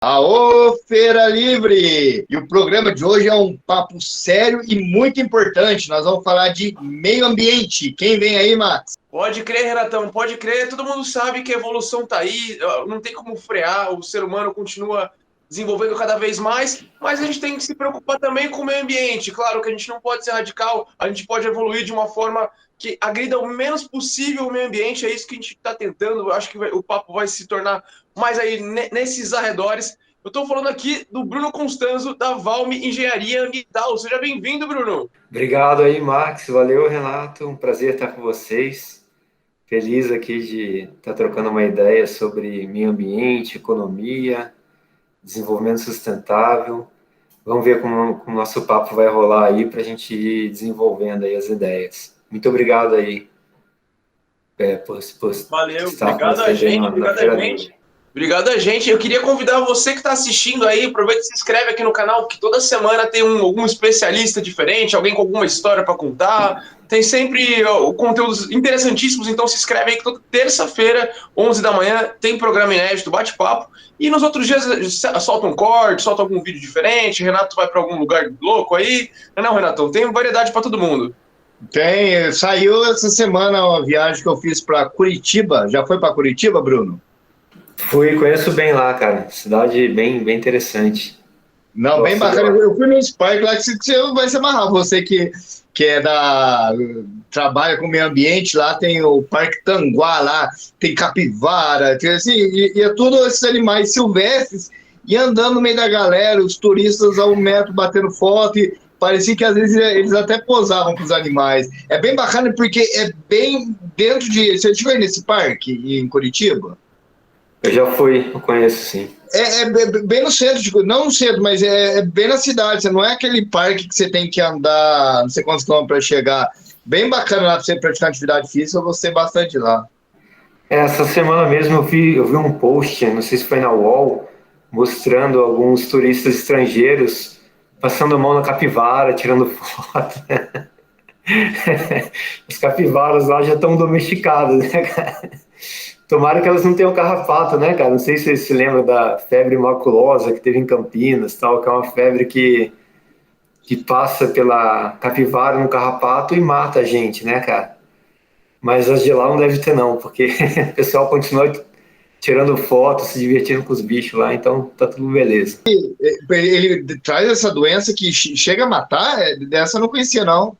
Aô, Feira Livre! E o programa de hoje é um papo sério e muito importante. Nós vamos falar de meio ambiente. Quem vem aí, Max? Pode crer, Renatão, pode crer. Todo mundo sabe que a evolução tá aí, não tem como frear, o ser humano continua desenvolvendo cada vez mais, mas a gente tem que se preocupar também com o meio ambiente. Claro que a gente não pode ser radical, a gente pode evoluir de uma forma que agrida o menos possível o meio ambiente, é isso que a gente está tentando. Eu acho que o papo vai se tornar mais aí nesses arredores. Eu estou falando aqui do Bruno Constanzo, da Valme Engenharia Ambiental. Seja bem-vindo, Bruno. Obrigado aí, Max. Valeu, Renato. Um prazer estar com vocês. Feliz aqui de estar trocando uma ideia sobre meio ambiente, economia, desenvolvimento sustentável. Vamos ver como o nosso papo vai rolar aí para a gente ir desenvolvendo aí as ideias. Muito obrigado aí por Valeu, estar com vocês aí na obrigado a Feira gente. Livre. Obrigado a gente. Eu queria convidar você que está assistindo aí, aproveita e se inscreve aqui no canal, que toda semana tem algum especialista diferente, alguém com alguma história para contar. Tem sempre conteúdos interessantíssimos, então se inscreve aí que toda terça-feira, 11 da manhã, tem programa inédito, bate-papo. E nos outros dias solta um corte, solta algum vídeo diferente, Renato vai para algum lugar louco aí. Não, Renatão, tem variedade para todo mundo. Saiu essa semana uma viagem que eu fiz para Curitiba. Já foi para Curitiba, Bruno? Conheço bem lá, cara. Cidade bem interessante. Não, bem Gosto de bacana. lá. Eu fui num parque lá que você vai se amarrar. Você que trabalha com meio ambiente, lá tem o Parque Tanguá, lá tem capivara, tem, assim, e é tudo esses animais silvestres e andando no meio da galera, os turistas ao metro batendo foto e parecia que às vezes eles até posavam com os animais. É bem bacana porque é bem dentro de... Você chegou aí nesse parque em Curitiba? Eu já fui, eu conheço sim. Bem no centro, não no centro, mas é bem na cidade. Você não é aquele parque que você tem que andar não sei quantos quilômetros para chegar. Bem bacana lá para você praticar atividade física, eu gostei bastante lá. Essa semana mesmo eu vi um post, não sei se foi na UOL, mostrando alguns turistas estrangeiros passando a mão na capivara, tirando foto. As capivaras lá já estão domesticadas, né, cara? Tomara que elas não tenham carrapato, né, cara? Não sei se você se lembra da febre maculosa que teve em Campinas, tal, que é uma febre que passa pela capivara no carrapato e mata a gente, né, cara? Mas as de lá não deve ter não, porque o pessoal continua tirando fotos, se divertindo com os bichos lá, então tá tudo beleza. Ele traz essa doença que chega a matar? Dessa eu não conhecia, não.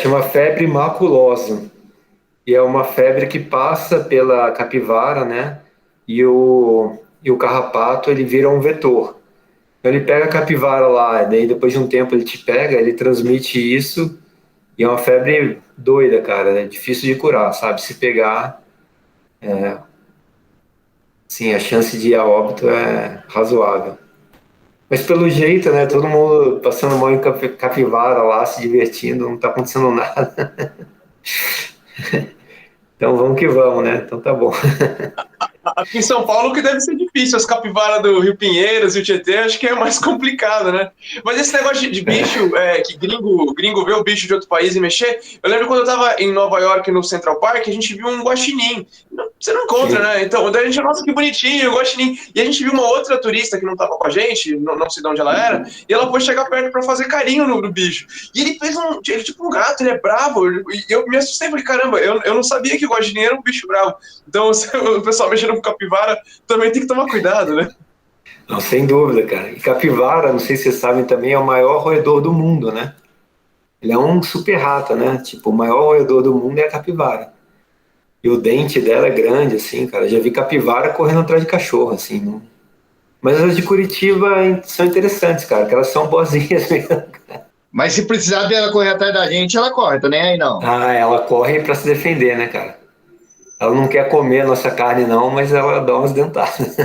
Chama febre maculosa. E é uma febre que passa pela capivara, né? E o carrapato, ele vira um vetor. Então ele pega a capivara lá, daí depois de um tempo ele te pega, ele transmite isso, e é uma febre doida, cara, é difícil de curar, sabe? Se pegar, sim, a chance de ir a óbito é razoável. Mas pelo jeito, né, todo mundo passando mal em capivara lá, se divertindo, não tá acontecendo nada. Então vamos que vamos, né? Então tá bom. Aqui em São Paulo que deve ser difícil, as capivaras do Rio Pinheiros e o Tietê, acho que é mais complicado, né? Mas esse negócio de bicho, que gringo vê o bicho de outro país e mexer, eu lembro quando eu tava em Nova York, no Central Park, a gente viu um guaxinim. Você não encontra, Sim. né? Então, daí a gente, nossa, que bonitinho, o guaxinim. E a gente viu uma outra turista que não tava com a gente, não sei de onde ela era, e ela foi chegar perto pra fazer carinho no bicho. E ele fez ele tipo um gato, ele é bravo, e eu me assustei, falei, caramba, eu não sabia que o guaxinim era um bicho bravo. Então, o pessoal mexendo com capivara também tem que tomar cuidado, né? Não, sem dúvida, cara. E capivara, não sei se vocês sabem também, é o maior roedor do mundo, né? Ele é um super rato, né? Tipo, o maior roedor do mundo é a capivara. E o dente dela é grande, assim, cara. Já vi capivara correndo atrás de cachorro, assim. Não... Mas as de Curitiba são interessantes, cara, que elas são boazinhas mesmo. Mas se precisar dela correr atrás da gente, ela corre, tá nem aí não. Ah, ela corre pra se defender, né, cara? Ela não quer comer a nossa carne, não, mas ela dá umas dentadas.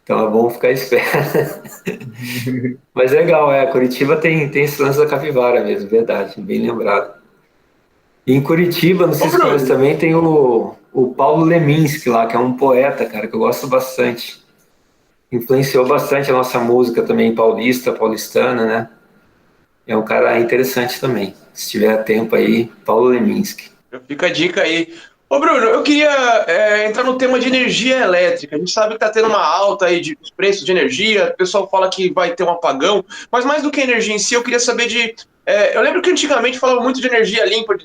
Então é bom ficar esperto. Mas é legal, Curitiba tem esse lance da capivara mesmo, verdade, bem lembrado. E em Curitiba, não sei Ô, se você conhece Bruno, também, tem o Paulo Leminski lá, que é um poeta, cara, que eu gosto bastante. Influenciou bastante a nossa música também paulistana, né? É um cara interessante também. Se tiver tempo aí, Paulo Leminski. fica a dica aí. Ô Bruno, eu queria entrar no tema de energia elétrica. A gente sabe que está tendo uma alta aí de preços de energia, o pessoal fala que vai ter um apagão, mas mais do que energia em si, eu queria saber de. Eu lembro que antigamente falava muito de energia limpa,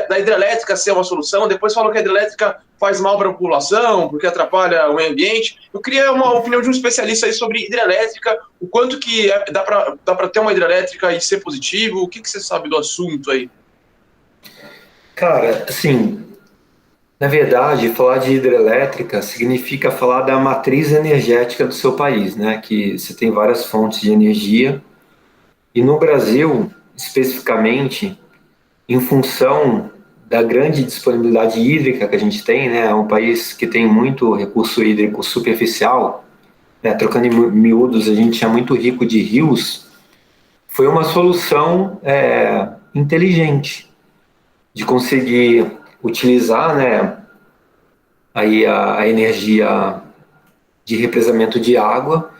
da hidrelétrica ser uma solução, depois falou que a hidrelétrica faz mal para a população, porque atrapalha o meio ambiente. Eu queria uma opinião de um especialista aí sobre hidrelétrica, o quanto que dá para ter uma hidrelétrica e ser positivo, o que você sabe do assunto aí? Cara, assim, na verdade, falar de hidrelétrica significa falar da matriz energética do seu país, né? Que você tem várias fontes de energia. E no Brasil, especificamente, em função da grande disponibilidade hídrica que a gente tem, né? É um país que tem muito recurso hídrico superficial, né? Trocando em miúdos, a gente é muito rico de rios. Foi uma solução inteligente de conseguir utilizar, né? Aí a energia de represamento de água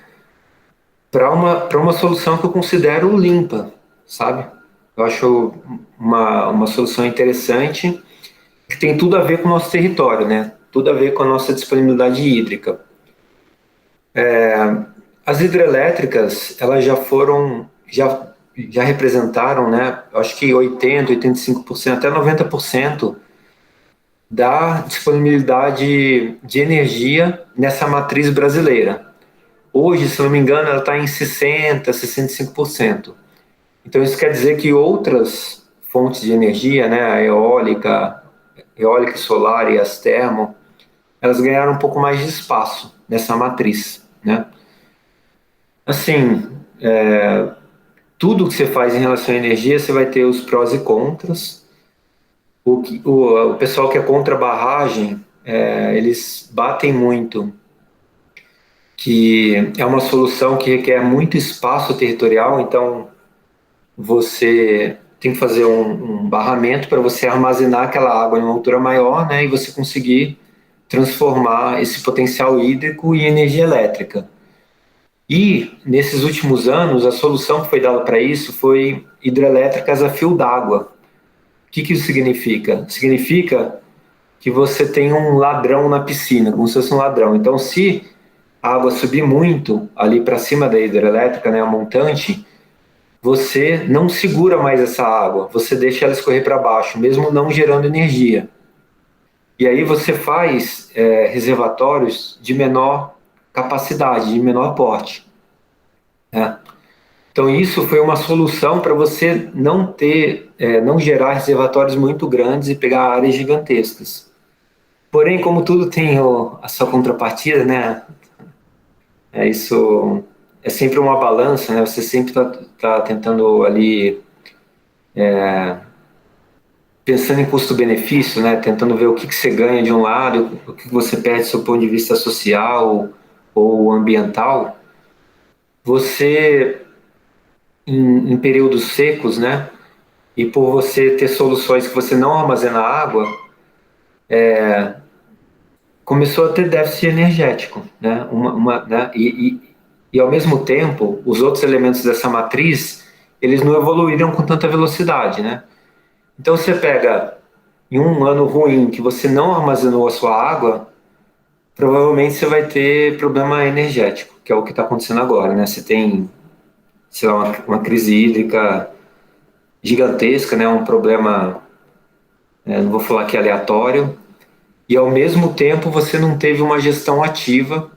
para uma solução que eu considero limpa, sabe? Eu acho uma solução interessante que tem tudo a ver com o nosso território, né? Tudo a ver com a nossa disponibilidade hídrica. As hidrelétricas, elas já representaram, né? Eu acho que 80, 85%, até 90% da disponibilidade de energia nessa matriz brasileira. Hoje, se não me engano, ela está em 60%, 65%. Então, isso quer dizer que outras fontes de energia, né, a eólica e solar e as termo, elas ganharam um pouco mais de espaço nessa matriz, né? Assim, tudo que você faz em relação à energia, você vai ter os prós e contras. O pessoal que é contra a barragem, eles batem muito que é uma solução que requer muito espaço territorial, então você tem que fazer um barramento para você armazenar aquela água em uma altura maior, né, e você conseguir transformar esse potencial hídrico em energia elétrica. E, nesses últimos anos, a solução que foi dada para isso foi hidrelétricas a fio d'água. O que isso significa? Significa que você tem um ladrão na piscina, como se fosse um ladrão. Então, se a água subir muito ali para cima da hidrelétrica, né, a montante, você não segura mais essa água, você deixa ela escorrer para baixo, mesmo não gerando energia. E aí você faz reservatórios de menor capacidade, de menor porte, né? Então isso foi uma solução para você não gerar reservatórios muito grandes e pegar áreas gigantescas. Porém, como tudo tem a sua contrapartida, né? Isso é sempre uma balança, né? Você sempre tá tentando ali pensando em custo-benefício, né? Tentando ver o que você ganha de um lado, o que você perde do seu ponto de vista social ou ambiental. Você, em períodos secos, né? E por você ter soluções que você não armazena água, começou a ter déficit energético, né? Né? E ao mesmo tempo, os outros elementos dessa matriz, eles não evoluíram com tanta velocidade, né? Então você pega em um ano ruim que você não armazenou a sua água, provavelmente você vai ter problema energético, que é o que está acontecendo agora, né? Você tem, sei lá, uma crise hídrica gigantesca, né? Um problema, não vou falar que é aleatório, e ao mesmo tempo você não teve uma gestão ativa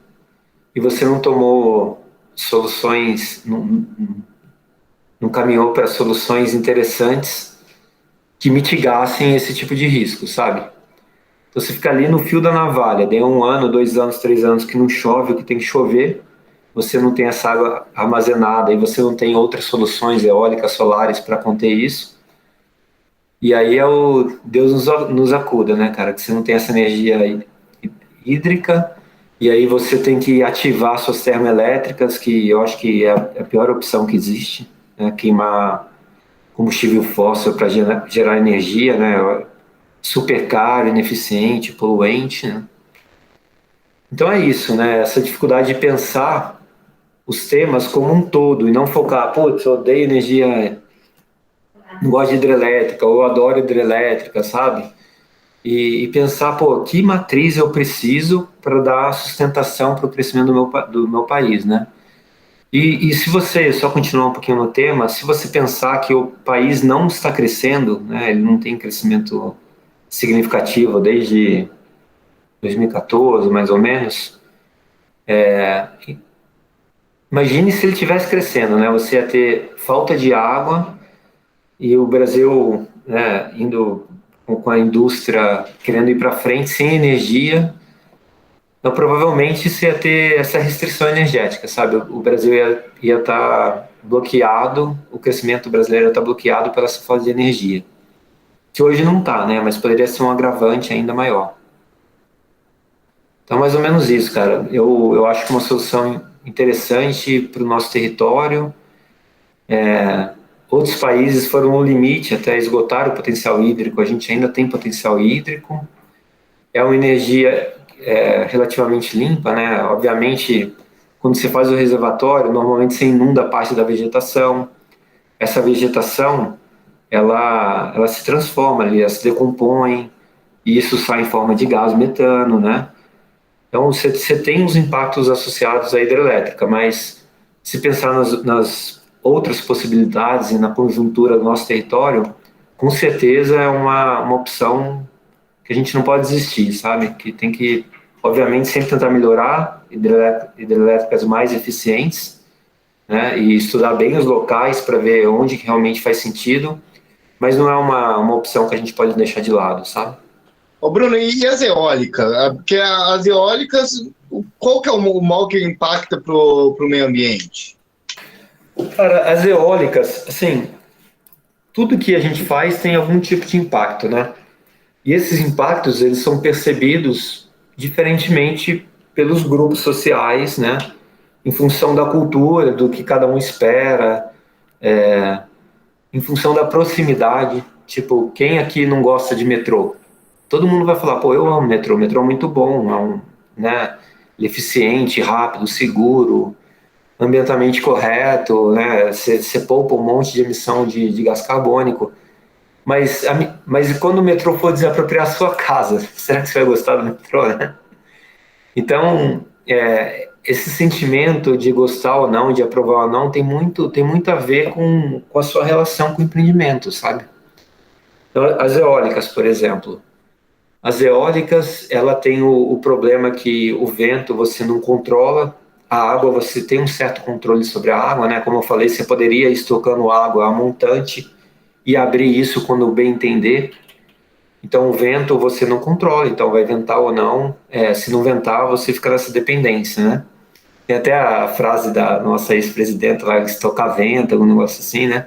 e você não tomou soluções, não caminhou para soluções interessantes que mitigassem esse tipo de risco, sabe? Então você fica ali no fio da navalha, deu 1 ano, 2 anos, 3 anos que não chove o que tem que chover, você não tem essa água armazenada e você não tem outras soluções eólicas, solares para conter isso. E aí é o Deus nos acuda, né, cara? Que você não tem essa energia hídrica e aí você tem que ativar suas termoelétricas, que eu acho que é a pior opção que existe, né? Queimar combustível fóssil para gerar energia, né? Super caro, ineficiente, poluente, né? Então é isso, né? Essa dificuldade de pensar os temas como um todo e não focar, putz, eu odeio energia, não gosto de hidrelétrica, ou eu adoro hidrelétrica, sabe? e pensar, pô, que matriz eu preciso para dar sustentação para o crescimento do meu país, né? E se você, só continuar um pouquinho no tema, se você pensar que o país não está crescendo, né, ele não tem crescimento significativo desde 2014, mais ou menos, imagine se ele estivesse crescendo, né? Você ia ter falta de água e o Brasil, né, indo com a indústria querendo ir para frente sem energia. Então, provavelmente você ia ter essa restrição energética, sabe? O Brasil ia estar bloqueado, o crescimento brasileiro ia estar bloqueado pela essa falta de energia. Que hoje não está, né? Mas poderia ser um agravante ainda maior. Então, mais ou menos isso, cara. Eu acho que uma solução interessante para o nosso território. Outros países foram no limite até esgotar o potencial hídrico. A gente ainda tem potencial hídrico. É uma energia relativamente limpa, né? Obviamente, quando você faz o reservatório, normalmente você inunda parte da vegetação. Essa vegetação, ela se transforma ali, ela se decompõe, e isso sai em forma de gás metano, né? Então, você tem os impactos associados à hidrelétrica, mas se pensar nas outras possibilidades e na conjuntura do nosso território, com certeza é uma opção que a gente não pode desistir, sabe? Que tem que, obviamente, sempre tentar melhorar hidrelétricas mais eficientes, né? E estudar bem os locais para ver onde que realmente faz sentido, mas não é uma opção que a gente pode deixar de lado, sabe? Ô Bruno, e as eólicas? Porque as eólicas, qual que é o mal que impacta para o meio ambiente? Cara, as eólicas, assim, tudo que a gente faz tem algum tipo de impacto, né? E esses impactos, eles são percebidos diferentemente pelos grupos sociais, né? Em função da cultura, do que cada um espera, em função da proximidade. Tipo, quem aqui não gosta de metrô? Todo mundo vai falar, pô, eu amo metrô, metrô é muito bom, né? Ele é eficiente, rápido, seguro, ambientalmente correto, né? Você poupa um monte de emissão de gás carbônico. Mas quando o metrô for desapropriar a sua casa, será que você vai gostar do metrô, né? Então, esse sentimento de gostar ou não, de aprovar ou não, tem muito a ver com a sua relação com o empreendimento, sabe? Então, as eólicas, por exemplo. As eólicas, ela tem o problema que o vento você não controla, a água você tem um certo controle sobre a água, né? Como eu falei, você poderia ir estocando água a montante e abrir isso quando bem entender. Então, o vento você não controla, então vai ventar ou não. Se não ventar, você fica nessa dependência, né? Tem até a frase da nossa ex-presidenta lá, estocar vento, um negócio assim, né?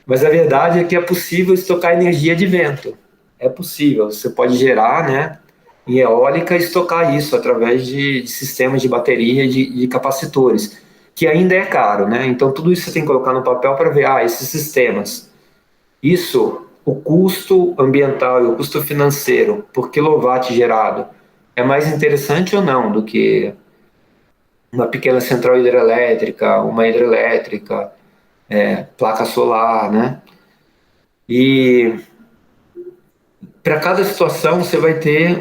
Mas a verdade é que é possível estocar energia de vento. É possível, você pode gerar, né, em eólica e estocar isso através de sistemas de bateria e de capacitores, que ainda é caro, né? Então, tudo isso você tem que colocar no papel para ver, esses sistemas. Isso, o custo ambiental e o custo financeiro por quilowatt gerado é mais interessante ou não do que uma pequena central hidrelétrica, uma hidrelétrica, placa solar, né? E para cada situação você vai ter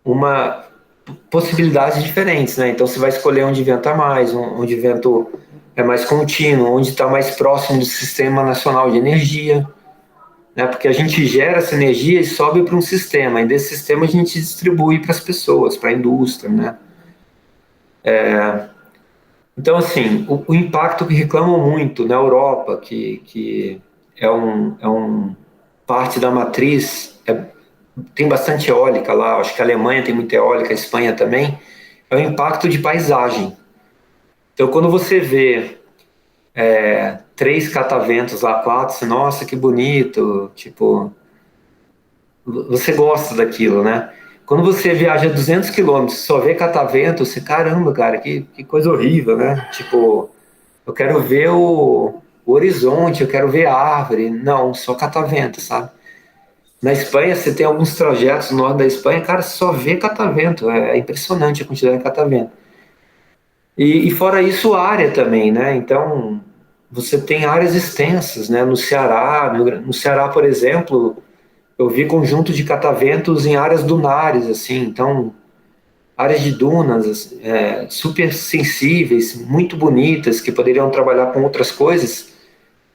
uma possibilidades diferentes, né? Então você vai escolher onde venta mais, onde o vento é mais contínuo, onde está mais próximo do Sistema Nacional de Energia, né? Porque a gente gera essa energia e sobe para um sistema, e desse sistema a gente distribui para as pessoas, para a indústria, né? Então, assim, o impacto que reclamam muito na Europa, que é um parte da matriz, tem bastante eólica lá, acho que a Alemanha tem muita eólica, a Espanha também, é o impacto de paisagem. Então, quando você vê 3 cataventos lá, 4, você, nossa, que bonito, tipo, você gosta daquilo, né? Quando você viaja 200 quilômetros só vê catavento, você, caramba, cara, que coisa horrível, né? Tipo, eu quero ver o horizonte, eu quero ver a árvore. Não, só catavento, sabe? Na Espanha, você tem alguns trajetos no norte da Espanha, cara, você só vê catavento. É impressionante a quantidade de catavento. E fora isso, área também, né? Então, você tem áreas extensas, né? No Ceará, por exemplo, eu vi conjunto de cataventos em áreas dunares, assim, então áreas de dunas super sensíveis, muito bonitas, que poderiam trabalhar com outras coisas,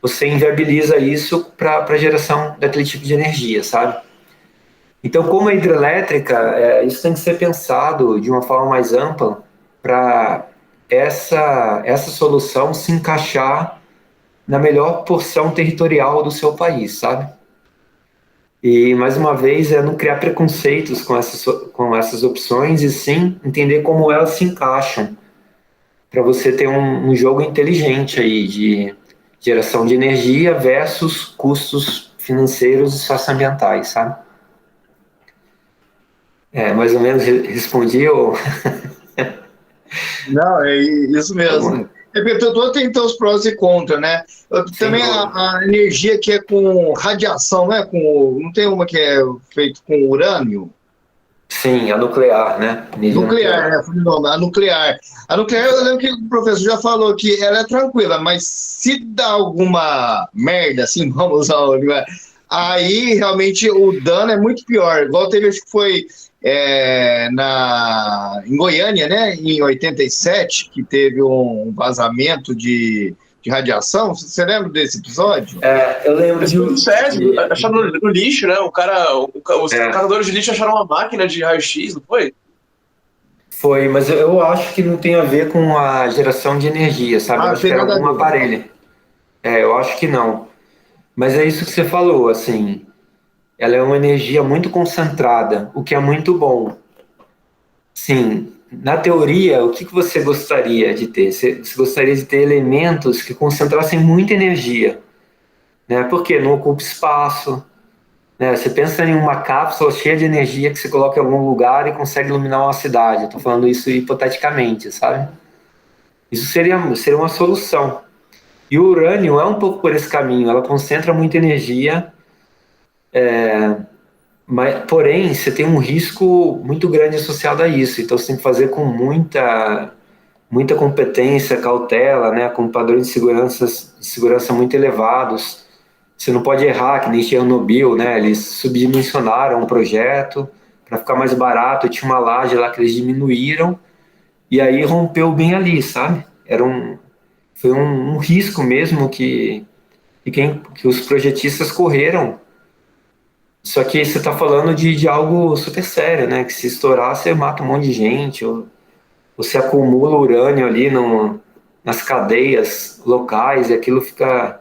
você inviabiliza isso para a geração daquele tipo de energia, sabe? Então, como a hidrelétrica, isso tem que ser pensado de uma forma mais ampla para essa solução se encaixar na melhor porção territorial do seu país, sabe? E, mais uma vez, é não criar preconceitos com essas opções e sim entender como elas se encaixam para você ter um jogo inteligente aí de geração de energia versus custos financeiros e socioambientais, sabe? Mais ou menos respondi ou... Não, é isso mesmo. É porque tudo tem os prós e contras, né? Também a energia que é com radiação, né? Não tem uma que é feita com urânio? Sim, a nuclear, né? Energia Nuclear, né? A nuclear. A nuclear, eu lembro que o professor já falou que ela é tranquila, mas se dá alguma merda, assim, vamos usar o aí realmente o dano é muito pior. Igual teve, acho que foi em Goiânia, né? Em 87, que teve um vazamento de radiação. Você lembra desse episódio? Eu lembro acharam no lixo, né? Os catadores de lixo acharam uma máquina de raio-x, não foi? Foi, mas eu acho que não tem a ver com a geração de energia, sabe? Eu acho que era algum aparelho. Eu acho que não. Mas é isso que você falou, assim, ela é uma energia muito concentrada, o que é muito bom. Sim, na teoria, o que você gostaria de ter? Você gostaria de ter elementos que concentrassem muita energia, né? Porque não ocupa espaço, né? Você pensa em uma cápsula cheia de energia que você coloca em algum lugar e consegue iluminar uma cidade. Estou falando isso hipoteticamente, sabe? Isso seria uma solução. E o urânio é um pouco por esse caminho. Ela concentra muita energia, mas, porém, você tem um risco muito grande associado a isso. Então, você tem que fazer com muita competência, cautela, né? Com padrões de segurança muito elevados. Você não pode errar, que nem Chernobyl, né? Eles subdimensionaram o projeto para ficar mais barato. Tinha uma laje lá que eles diminuíram e aí rompeu bem ali, sabe? Foi um risco mesmo que os projetistas correram. Só que você está falando de algo super sério, né? Que se estourar, você mata um monte de gente, ou você acumula urânio ali nas cadeias locais e aquilo fica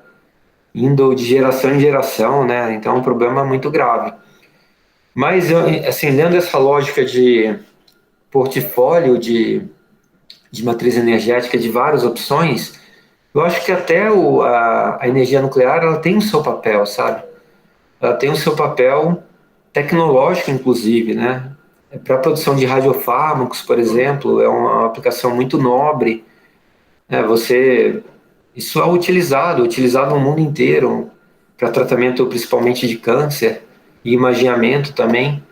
indo de geração em geração, né? Então é um problema muito grave. Mas, assim, dentro dessa lógica de portfólio de matriz energética de várias opções, eu acho que até a energia nuclear ela tem o seu papel, sabe? Ela tem o seu papel tecnológico, inclusive, né? Para a produção de radiofármacos, por exemplo, é uma aplicação muito nobre. Né? Isso é utilizado no mundo inteiro para tratamento principalmente de câncer e imaginamento também.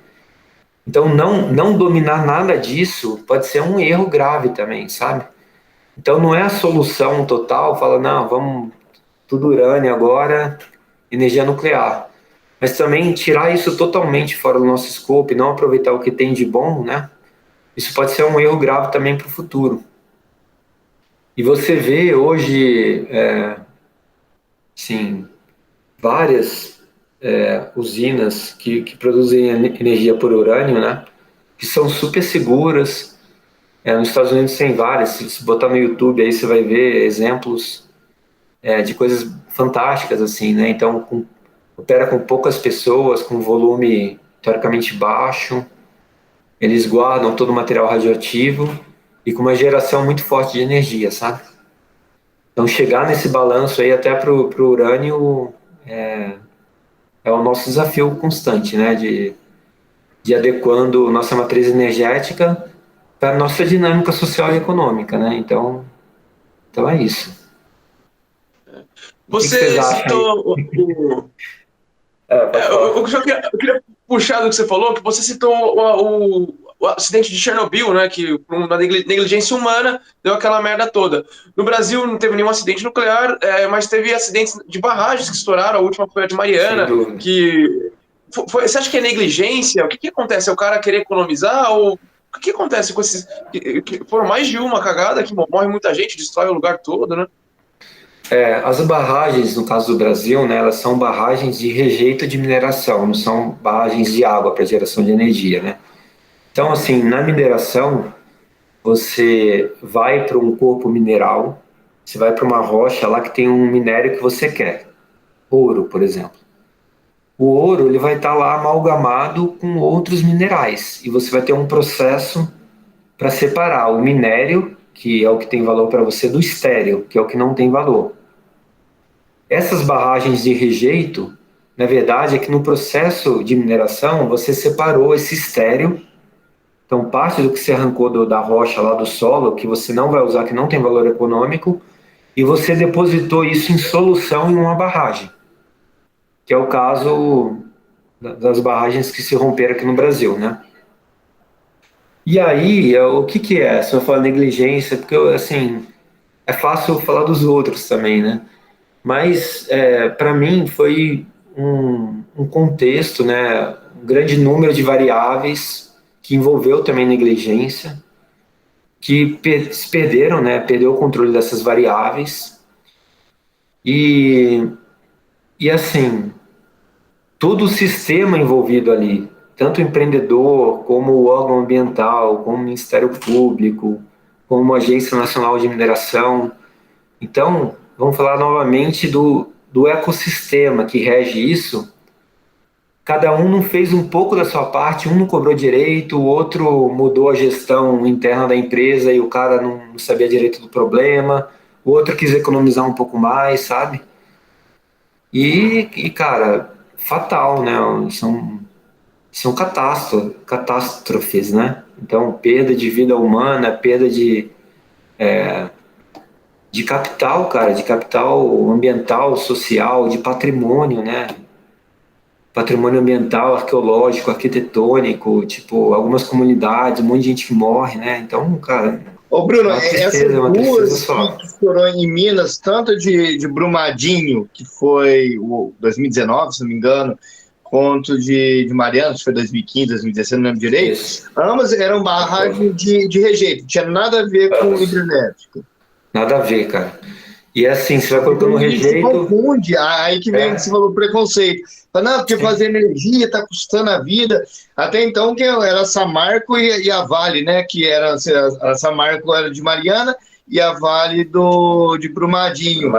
Então, não dominar nada disso pode ser um erro grave também, sabe? Então, não é a solução total, fala, não, vamos tudo urânio agora, energia nuclear. Mas também tirar isso totalmente fora do nosso escopo e não aproveitar o que tem de bom, né? Isso pode ser um erro grave também para o futuro. E você vê hoje, sim, várias usinas que produzem energia por urânio, né? Que são super seguras. Nos Estados Unidos tem várias. Se você botar no YouTube aí, você vai ver exemplos de coisas fantásticas, assim, né? Então, opera com poucas pessoas, com volume teoricamente baixo. Eles guardam todo o material radioativo e com uma geração muito forte de energia, sabe? Então, chegar nesse balanço aí até para o urânio é o nosso desafio constante, né? De adequando nossa matriz energética para a nossa dinâmica social e econômica, né? Então é isso. Você citou eu queria puxar do que você falou, que você citou o acidente de Chernobyl, né? Que por uma negligência humana deu aquela merda toda. No Brasil não teve nenhum acidente nuclear, mas teve acidentes de barragens que estouraram. A última foi a de Mariana, que Você acha que é negligência? O que acontece? É o cara querer economizar? Ou o que acontece com esses... que foram mais de uma cagada, que morre muita gente, destrói o lugar todo, né? As barragens, no caso do Brasil, né, elas são barragens de rejeito de mineração, não são barragens de água para geração de energia, né? Então, assim, na mineração, você vai para um corpo mineral, você vai para uma rocha lá que tem um minério que você quer, ouro, por exemplo. O ouro ele vai estar lá amalgamado com outros minerais e você vai ter um processo para separar o minério, que é o que tem valor para você, do estéril, que é o que não tem valor. Essas barragens de rejeito, na verdade, é que no processo de mineração você separou esse estéril. Então, parte do que você arrancou da rocha lá do solo, que você não vai usar, que não tem valor econômico, e você depositou isso em solução em uma barragem, que é o caso das barragens que se romperam aqui no Brasil, né? E aí, o que que é? Se eu falar negligência, porque, assim, é fácil falar dos outros também, né? Mas, para mim, foi um contexto, né? Um grande número de variáveis que envolveu também negligência, que se perderam, né? Perdeu o controle dessas variáveis e, e assim, todo o sistema envolvido ali, tanto o empreendedor, como o órgão ambiental, como o Ministério Público, como a Agência Nacional de Mineração. Então, vamos falar novamente do ecossistema que rege isso. Cada um não fez um pouco da sua parte, um não cobrou direito, o outro mudou a gestão interna da empresa e o cara não sabia direito do problema, o outro quis economizar um pouco mais, sabe? Cara, fatal, né? São catástrofes, né? Então, perda de vida humana, perda de capital, cara, de capital ambiental, social, de patrimônio, né? Patrimônio ambiental, arqueológico, arquitetônico, tipo, algumas comunidades, um monte de gente que morre, né? Então, cara, Ô, Bruno, é uma tristeza essas só. que estourou em Minas, tanto de Brumadinho, que foi o 2019, se não me engano, quanto de Mariana, que foi 2015, 2016, não lembro direito, Isso. ambas eram barragens de rejeito, não tinha nada a ver com hidrelétrica. Nada a ver, cara. E assim, você vai colocando Então, a gente se rejeito. confunde, aí que vem, você falou, preconceito. Fala, não, porque fazer energia está custando a vida. Até então, que era a Samarco e a Vale, né? Que era, a Samarco era de Mariana e a Vale de Brumadinho.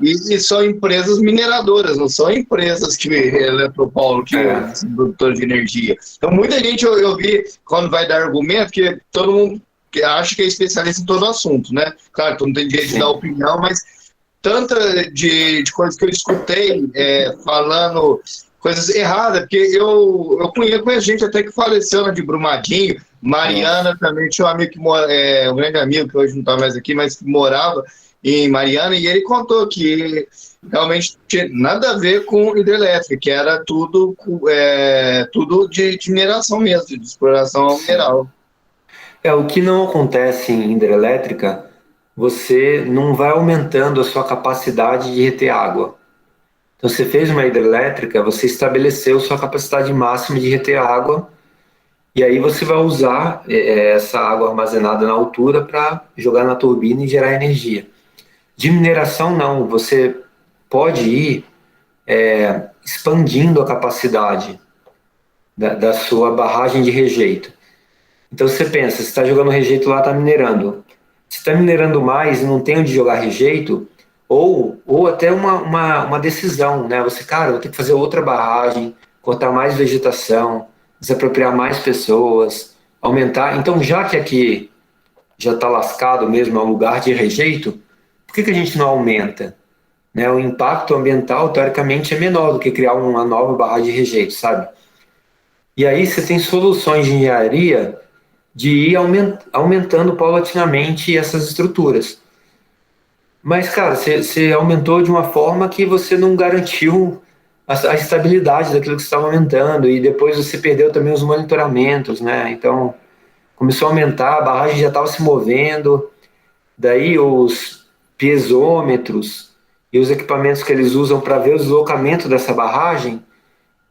E são empresas mineradoras, não são empresas que Eletropaulo, que são produtores de energia. Então, muita gente eu vi, quando vai dar argumento, que todo mundo acha que é especialista em todo o assunto, né? Claro, todo mundo tem direito de dar opinião, mas tanta de coisas que eu escutei falando coisas erradas, porque eu conheço gente até que faleceu, né, de Brumadinho, Mariana também, tinha um amigo que um grande amigo que hoje não está mais aqui, mas que morava em Mariana, e ele contou que realmente tinha nada a ver com hidrelétrica, que era tudo de mineração mesmo, de exploração mineral. O que não acontece em hidrelétrica, você não vai aumentando a sua capacidade de reter água. Então, você fez uma hidrelétrica, você estabeleceu sua capacidade máxima de reter água, e aí você vai usar essa água armazenada na altura para jogar na turbina e gerar energia. De mineração, não. Você pode ir expandindo a capacidade da sua barragem de rejeito. Então, você pensa, você está jogando rejeito lá, está minerando. Se está minerando mais e não tem onde jogar rejeito, ou até uma decisão, né? Você, cara, vou ter que fazer outra barragem, cortar mais vegetação, desapropriar mais pessoas, aumentar. Então, já que aqui já está lascado mesmo, é um lugar de rejeito, por que a gente não aumenta? Né? O impacto ambiental, teoricamente, é menor do que criar uma nova barragem de rejeito, sabe? E aí você tem soluções de engenharia de ir aumentando paulatinamente essas estruturas. Mas, cara, você aumentou de uma forma que você não garantiu a estabilidade daquilo que você estava aumentando, e depois você perdeu também os monitoramentos, né? Então, começou a aumentar, a barragem já estava se movendo, daí os piezômetros e os equipamentos que eles usam para ver o deslocamento dessa barragem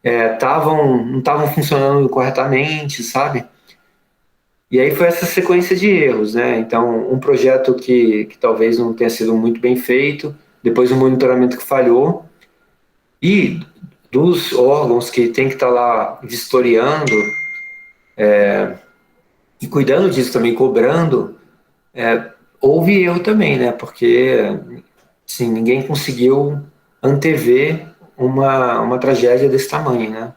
não estavam funcionando corretamente, sabe? E aí foi essa sequência de erros, né? Então, um projeto que talvez não tenha sido muito bem feito, depois um monitoramento que falhou, e dos órgãos que tem que estar lá vistoriando e cuidando disso também, cobrando, houve erro também, né? Porque, assim, ninguém conseguiu antever uma tragédia desse tamanho, né?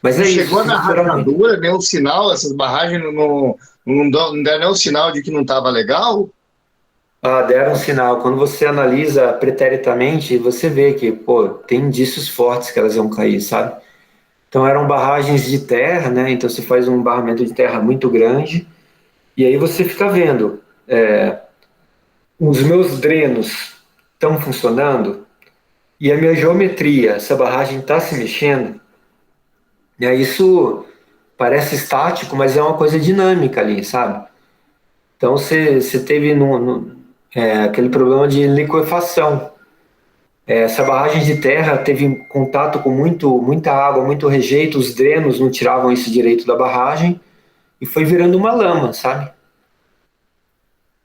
Mas Não é isso, chegou na sinceramente. rachadura, nenhum sinal, essas barragens não deram nenhum sinal de que não estava legal? Ah, deram um sinal. Quando você analisa preteritamente, você vê que, pô, tem indícios fortes que elas vão cair, sabe? Então eram barragens de terra, né? Então você faz um barramento de terra muito grande e aí você fica vendo, os meus drenos estão funcionando e a minha geometria, essa barragem está se mexendo, né? Isso parece estático, mas é uma coisa dinâmica ali, sabe? Então você teve aquele problema de liquefação. Essa barragem de terra teve contato com muita água, muito rejeito, os drenos não tiravam isso direito da barragem e foi virando uma lama, sabe?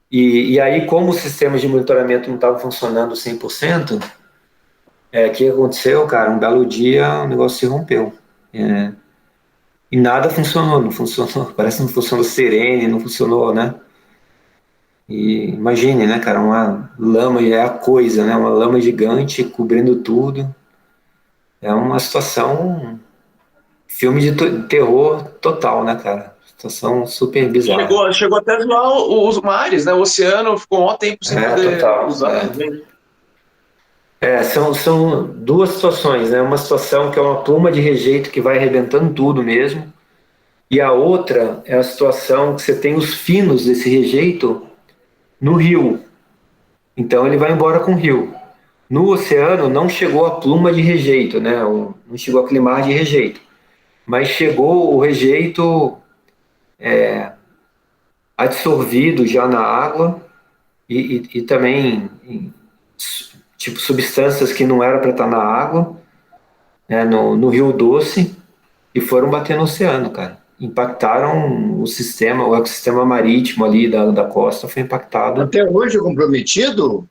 E aí, como os sistemas de monitoramento não estavam funcionando 100%, o que aconteceu, cara? Um belo dia o negócio se rompeu. É, e nada funcionou, não funcionou. Parece que não funcionou sirene, não funcionou, né? E imagine, né, cara? Uma lama é a coisa, né? Uma lama gigante cobrindo tudo. É uma situação. Filme de terror total, né, cara? Situação super bizarra. Chegou até a zoar os mares, né? O oceano ficou um maior tempo sem poder Total. usar também. São duas situações, né? Uma situação que é uma pluma de rejeito que vai arrebentando tudo mesmo, e a outra é a situação que você tem os finos desse rejeito no rio. Então ele vai embora com o rio. No oceano não chegou a pluma de rejeito, né? Não chegou aquele mar de rejeito, mas chegou o rejeito absorvido já na água e também tipo substâncias que não era para estar na água, né, no Rio Doce e foram bater no oceano, cara. Impactaram o ecossistema marítimo ali da costa foi impactado. Até hoje é comprometido?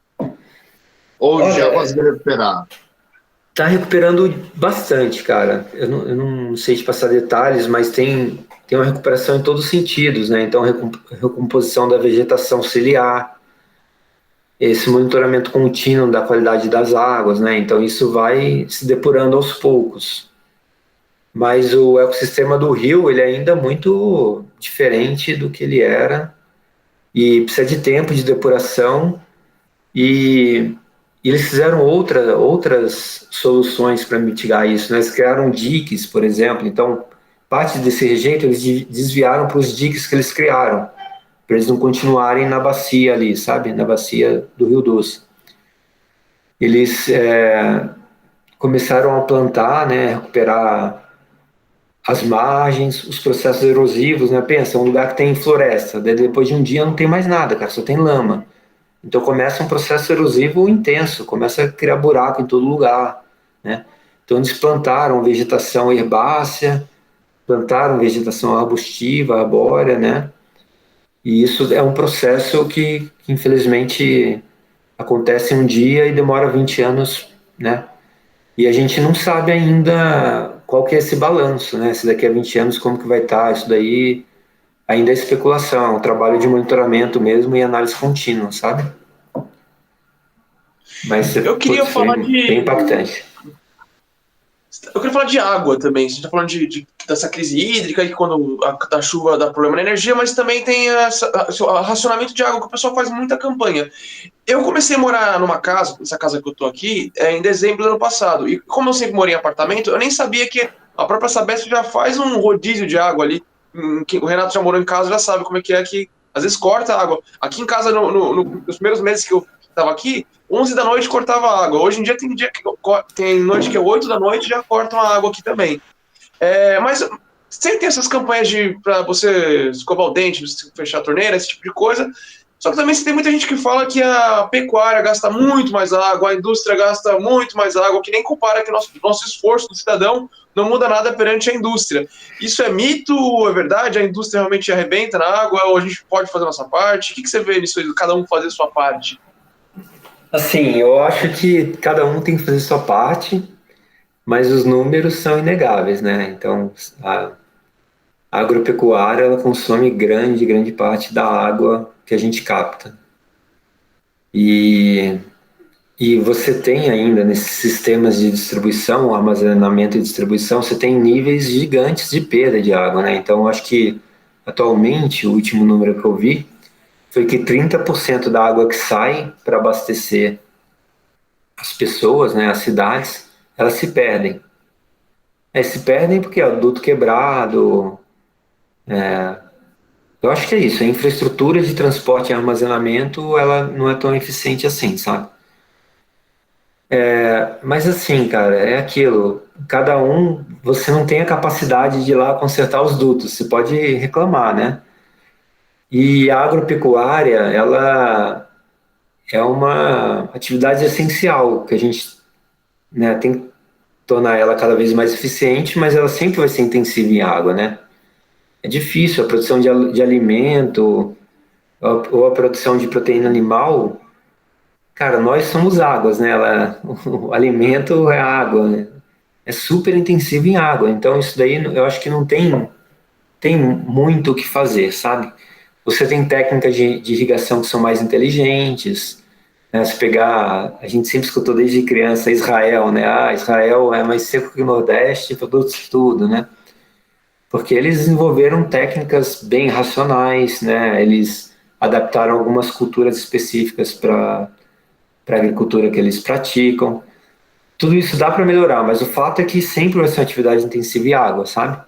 Ou já Olha, conseguiu recuperar? tá recuperando bastante, cara. Eu não sei te passar detalhes, mas tem uma recuperação em todos os sentidos, né? Então, recomposição da vegetação ciliar, esse monitoramento contínuo da qualidade das águas, né? Então isso vai se depurando aos poucos. Mas o ecossistema do rio, ele é ainda muito diferente do que ele era e precisa de tempo de depuração e eles fizeram outras soluções para mitigar isso, né? Eles criaram diques, por exemplo, então parte desse rejeito eles desviaram para os diques que eles criaram, para eles não continuarem na bacia ali, sabe? Na bacia do Rio Doce. Eles começaram a plantar, né, recuperar as margens, os processos erosivos, né? Pensa, um lugar que tem floresta, daí depois de um dia não tem mais nada, cara, só tem lama. Então começa um processo erosivo intenso, começa a criar buraco em todo lugar, né? Então eles plantaram vegetação herbácea, plantaram vegetação arbustiva, arbórea, né? E isso é um processo que infelizmente acontece um dia e demora 20 anos, né? E a gente não sabe ainda qual que é esse balanço, né? Se daqui a 20 anos como que vai estar isso daí, ainda é especulação, é um trabalho de monitoramento mesmo e análise contínua, sabe? Mas, Eu queria putz, foi falar bem de. impactante. Eu queria falar de água também. Você está falando dessa crise hídrica, que quando a chuva dá problema na energia, mas também tem racionamento de água, que o pessoal faz muita campanha. Eu comecei a morar numa casa, essa casa que eu tô aqui, em dezembro do ano passado. E como eu sempre morei em apartamento, eu nem sabia que a própria Sabesp já faz um rodízio de água ali. Que o Renato já morou em casa, já sabe como é que às vezes corta a água. Aqui em casa, nos primeiros meses que eu estava aqui, 11 da noite cortava a água. Hoje em dia tem noite que é 8 da noite já cortam a água aqui também. Mas sempre tem essas campanhas para você escovar o dente, fechar a torneira, esse tipo de coisa. Só que também tem muita gente que fala que a pecuária gasta muito mais água, a indústria gasta muito mais água, que nem compara que o nosso esforço do cidadão não muda nada perante a indústria. Isso é mito ou é verdade? A indústria realmente arrebenta na água ou a gente pode fazer a nossa parte? O que você vê nisso aí, cada um fazer a sua parte? Assim, eu acho que cada um tem que fazer a sua parte, mas os números são inegáveis, né? Então, a agropecuária, ela consome grande parte da água que a gente capta. E você tem ainda nesses sistemas de distribuição, armazenamento e distribuição, você tem níveis gigantes de perda de água, né? Então, eu acho que atualmente, o último número que eu vi foi que 30% da água que sai para abastecer as pessoas, né, as cidades, elas se perdem. Se perdem porque é o duto quebrado. Eu acho que é isso. A infraestrutura de transporte e armazenamento, ela não é tão eficiente assim, sabe? Mas assim, cara, é aquilo. Cada um, você não tem a capacidade de ir lá consertar os dutos. Você pode reclamar, né? E a agropecuária, ela é uma atividade essencial que a gente, né, tem que tornar ela cada vez mais eficiente, mas ela sempre vai ser intensiva em água, né? É difícil a produção de alimento ou a produção de proteína animal. Cara, nós somos águas, né? O alimento é água, né? É super intensivo em água. Então, isso daí eu acho que não tem muito o que fazer, sabe? Você tem técnicas de irrigação que são mais inteligentes, né? Se pegar, a gente sempre escutou desde criança Israel, né? Israel é mais seco que o Nordeste, produz tudo, né? Porque eles desenvolveram técnicas bem racionais, né? Eles adaptaram algumas culturas específicas para a agricultura que eles praticam. Tudo isso dá para melhorar, mas o fato é que sempre vai ser uma atividade intensiva em água, sabe?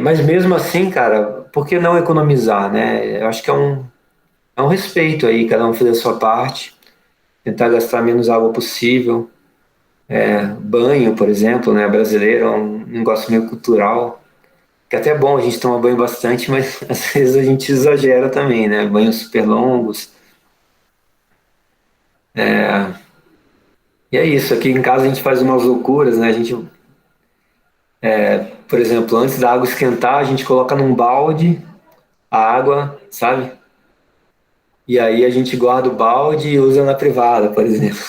Mas mesmo assim, cara, por que não economizar, né? Eu acho que é um respeito aí, cada um fazer a sua parte, tentar gastar menos água possível. Banho, por exemplo, né? Brasileiro é um negócio meio cultural, que até é bom a gente tomar banho bastante, mas às vezes a gente exagera também, né? Banhos super longos. E é isso, aqui em casa a gente faz umas loucuras, né? A gente, por exemplo, antes da água esquentar, a gente coloca num balde a água, sabe? E aí a gente guarda o balde e usa na privada, por exemplo.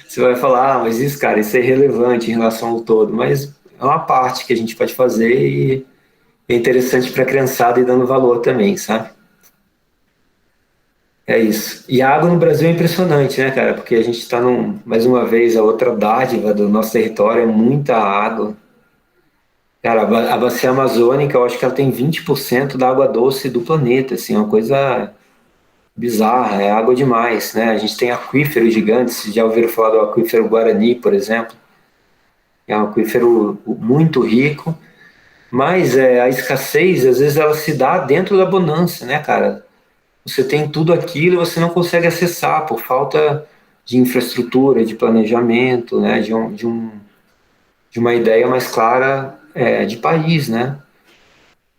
Você vai falar, mas isso, cara, isso é irrelevante em relação ao todo, mas é uma parte que a gente pode fazer e é interessante para a criançada e dando valor também, sabe? É isso. E a água no Brasil é impressionante, né, cara? Porque a gente está mais uma vez, a outra dádiva do nosso território é muita água. Cara, a bacia amazônica, eu acho que ela tem 20% da água doce do planeta, assim, é uma coisa bizarra, é água demais, né? A gente tem aquíferos gigantes, vocês já ouviram falar do aquífero Guarani, por exemplo? É um aquífero muito rico, mas a escassez, às vezes, ela se dá dentro da bonança, né, cara? Você tem tudo aquilo e você não consegue acessar por falta de infraestrutura, de planejamento, né, de uma ideia mais clara de país, né?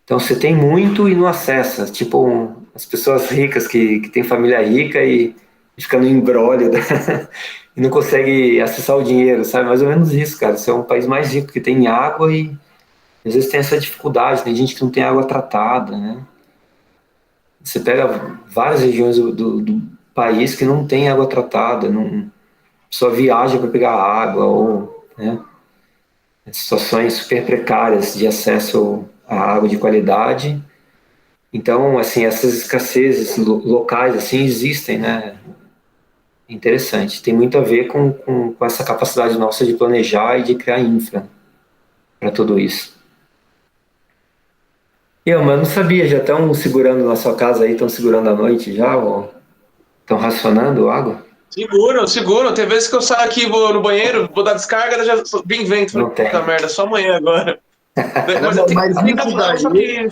Então você tem muito e não acessa, tipo as pessoas ricas que têm família rica e fica no imbróglio e não consegue acessar o dinheiro, sabe? Mais ou menos isso, cara. Você é um país mais rico que tem água e às vezes tem essa dificuldade, tem gente que não tem água tratada, né? Você pega várias regiões do país que não tem água tratada, só viaja para pegar água, ou né, situações super precárias de acesso à água de qualidade. Então, assim, essas escassezes locais assim existem, né? Interessante. Tem muito a ver com essa capacidade nossa de planejar e de criar infra para tudo isso. Mas não sabia, já estão segurando na sua casa aí, estão segurando à noite já, ou estão racionando água? Seguro. Tem vezes que eu saio aqui, vou no banheiro, vou dar descarga, já vem vento. Não tem. Puta merda, só amanhã agora. Mas isso daí...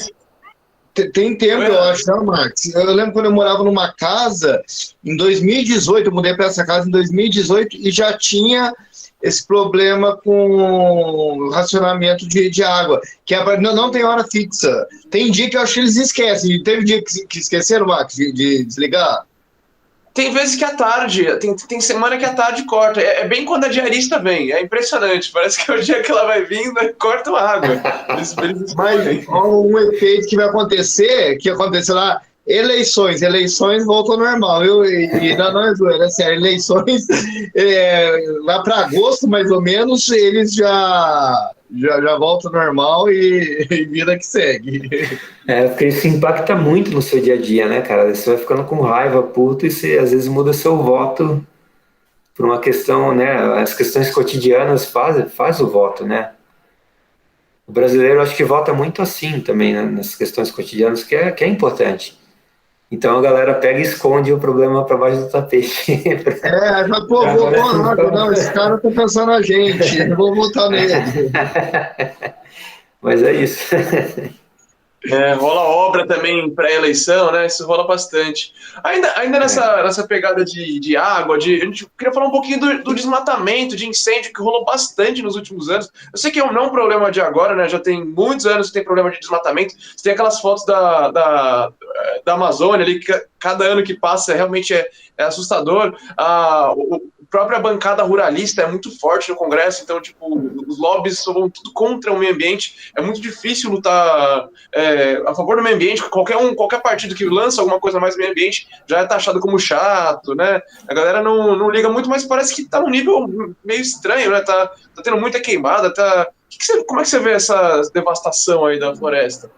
Tem tempo, eu acho, não, Max? Eu lembro quando eu morava numa casa, em 2018, eu mudei para essa casa em 2018 e já tinha esse problema com racionamento de água, que não tem hora fixa. Tem dia que eu acho que eles esquecem. Teve dia que esqueceram, Max, de desligar? tem vezes que à tarde, tem semana que à tarde corta. É bem quando a diarista vem. É impressionante. Parece que é o dia que ela vai vindo, cortam a água. Eles Mas um efeito que vai acontecer, que aconteceu lá, eleições voltam ao normal, viu? E não é zoeira, é sério, eleições lá para agosto, mais ou menos, eles já voltam ao normal e vida que segue. Porque isso impacta muito no seu dia a dia, né, cara? Você vai ficando com raiva, puto, e você às vezes muda seu voto por uma questão, né? As questões cotidianas faz o voto, né? O brasileiro acho que vota muito assim também, né, nas questões cotidianas, que é importante. Então a galera pega e esconde o problema para baixo do tapete. Mas, pô, vou nada, não, esse cara tá pensando na gente, eu vou votar nele. Mas é isso. Rola obra também pré-eleição, né? Isso rola bastante. Ainda nessa pegada de água, a gente queria falar um pouquinho do desmatamento, de incêndio, que rolou bastante nos últimos anos. Eu sei que não é um problema de agora, né? Já tem muitos anos que tem problema de desmatamento. Você tem aquelas fotos da Amazônia ali, que cada ano que passa realmente é assustador. A própria bancada ruralista é muito forte no Congresso, então, tipo, os lobbies vão tudo contra o meio ambiente. É muito difícil lutar a favor do meio ambiente. Qualquer partido que lança alguma coisa mais meio ambiente já é taxado como chato, né? A galera não liga muito, mas parece que tá num nível meio estranho, né? Tá tendo muita queimada, como é que você vê essa devastação aí da floresta?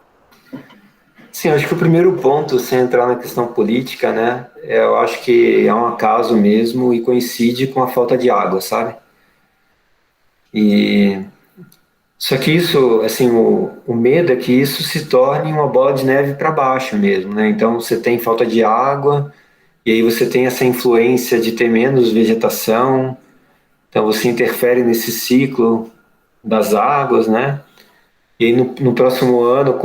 Sim, acho que o primeiro ponto, sem entrar na questão política, né, eu acho que é um acaso mesmo e coincide com a falta de água, sabe? E só que isso, assim, o medo é que isso se torne uma bola de neve para baixo mesmo, né? Então você tem falta de água e aí você tem essa influência de ter menos vegetação, então você interfere nesse ciclo das águas, né? E aí no próximo ano,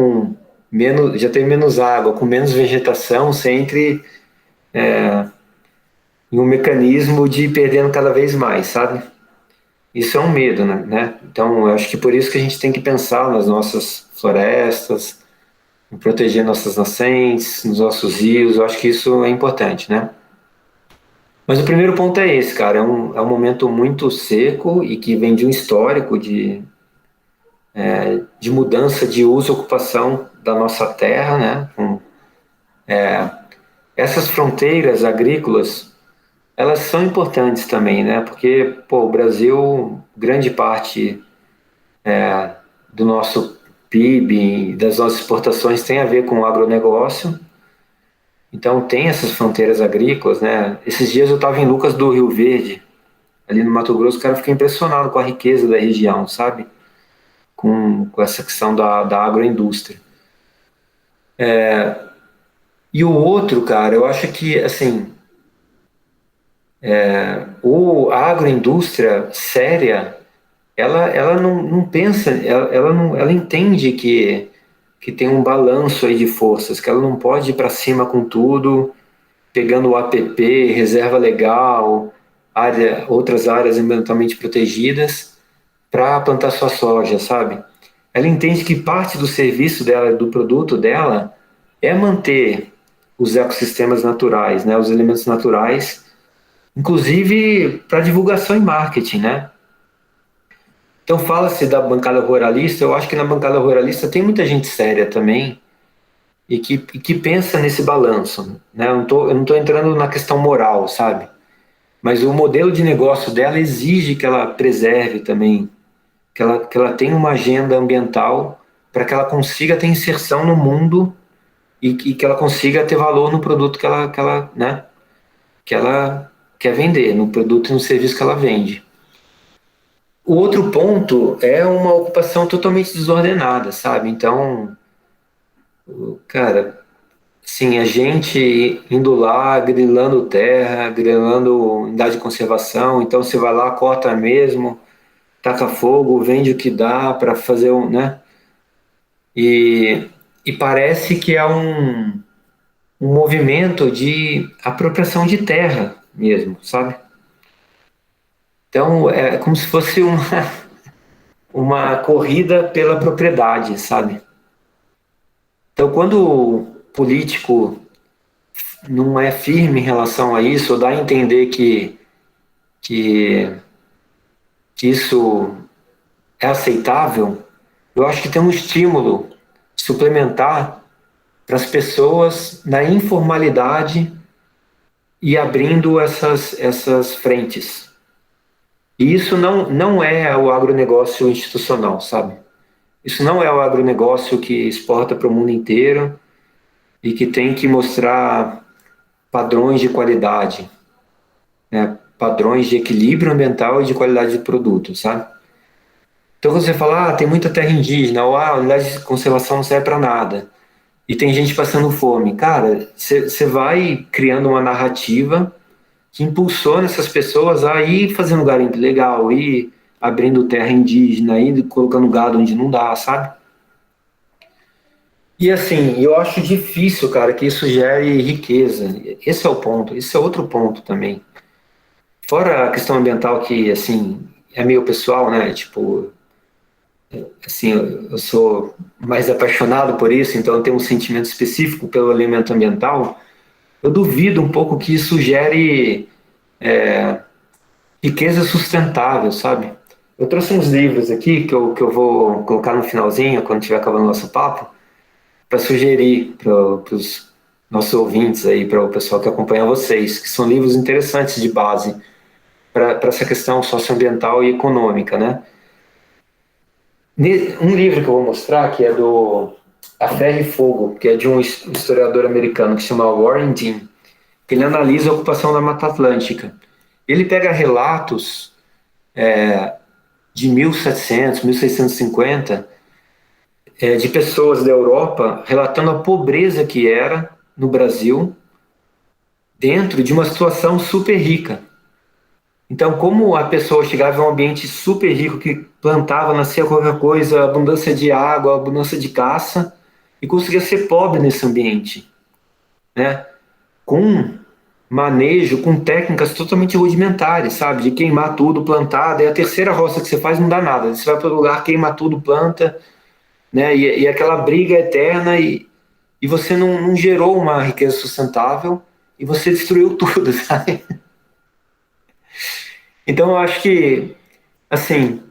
já tem menos água, com menos vegetação, você entre em um mecanismo de ir perdendo cada vez mais, sabe? Isso é um medo, né? Então, eu acho que por isso que a gente tem que pensar nas nossas florestas, em proteger nossas nascentes, nos nossos rios, eu acho que isso é importante, né? Mas o primeiro ponto é esse, cara, é um momento muito seco e que vem de um histórico de mudança de uso e ocupação da nossa terra, né? Essas fronteiras agrícolas, elas são importantes também, né? Porque, pô, o Brasil, grande parte do nosso PIB, das nossas exportações tem a ver com o agronegócio. Então tem essas fronteiras agrícolas, né? Esses dias eu estava em Lucas do Rio Verde, ali no Mato Grosso, cara, eu fiquei impressionado com a riqueza da região, sabe? Com essa questão da agroindústria. E o outro, cara, eu acho que, assim, a agroindústria séria, ela não pensa, ela entende que tem um balanço aí de forças, que ela não pode ir para cima com tudo, pegando o APP, reserva legal, outras áreas ambientalmente protegidas, para plantar sua soja, sabe? Ela entende que parte do serviço dela, do produto dela, é manter os ecossistemas naturais, né, os elementos naturais, inclusive para divulgação e marketing, né? Então fala-se da bancada ruralista, eu acho que na bancada ruralista tem muita gente séria também e que pensa nesse balanço, né? Eu não tô entrando na questão moral, sabe? Mas o modelo de negócio dela exige que ela preserve também, que ela tenha uma agenda ambiental para que ela consiga ter inserção no mundo e que ela consiga ter valor no produto que ela quer vender, no produto e no serviço que ela vende. O outro ponto é uma ocupação totalmente desordenada, sabe? Então, cara, sim, a gente indo lá, grilando terra, grilando unidade de conservação, então você vai lá, corta mesmo, taca fogo, vende o que dá para fazer né? E parece que é um movimento de apropriação de terra mesmo, sabe? Então, é como se fosse uma corrida pela propriedade, sabe? Então, quando o político não é firme em relação a isso, ou dá a entender que, que isso é aceitável, eu acho que tem um estímulo suplementar para as pessoas na informalidade e abrindo essas frentes. E isso não é o agronegócio institucional, sabe? Isso não é o agronegócio que exporta para o mundo inteiro e que tem que mostrar padrões de qualidade, né? Padrões de equilíbrio ambiental e de qualidade de produto, sabe? Então, quando você fala, tem muita terra indígena, ou a unidade de conservação não serve para nada, e tem gente passando fome, cara, você vai criando uma narrativa que impulsiona essas pessoas a ir fazendo garimpo legal, ir abrindo terra indígena, ir colocando gado onde não dá, sabe? E assim, eu acho difícil, cara, que isso gere riqueza. Esse é o ponto, esse é outro ponto também. Fora a questão ambiental que, assim, é meio pessoal, né? Tipo, assim, eu sou mais apaixonado por isso, então eu tenho um sentimento específico pelo elemento ambiental. Eu duvido um pouco que isso gere riqueza sustentável, sabe? Eu trouxe uns livros aqui que eu vou colocar no finalzinho, quando estiver acabando o nosso papo, para sugerir para os nossos ouvintes aí, para o pessoal que acompanha vocês, que são livros interessantes de base para essa questão socioambiental e econômica, né? Um livro que eu vou mostrar, que é do A Ferro e Fogo, que é de um historiador americano que se chama Warren Dean, que ele analisa a ocupação da Mata Atlântica. Ele pega relatos de 1700, 1650, de pessoas da Europa relatando a pobreza que era no Brasil dentro de uma situação super rica. Então, como a pessoa chegava em um ambiente super rico que plantava, nascia qualquer coisa, abundância de água, abundância de caça, e conseguia ser pobre nesse ambiente, né? Com manejo, com técnicas totalmente rudimentares, sabe? De queimar tudo, plantar, daí a terceira roça que você faz não dá nada. Você vai para o lugar, queima tudo, planta, né? E aquela briga eterna e você não gerou uma riqueza sustentável e você destruiu tudo, sabe? Então eu acho que, assim,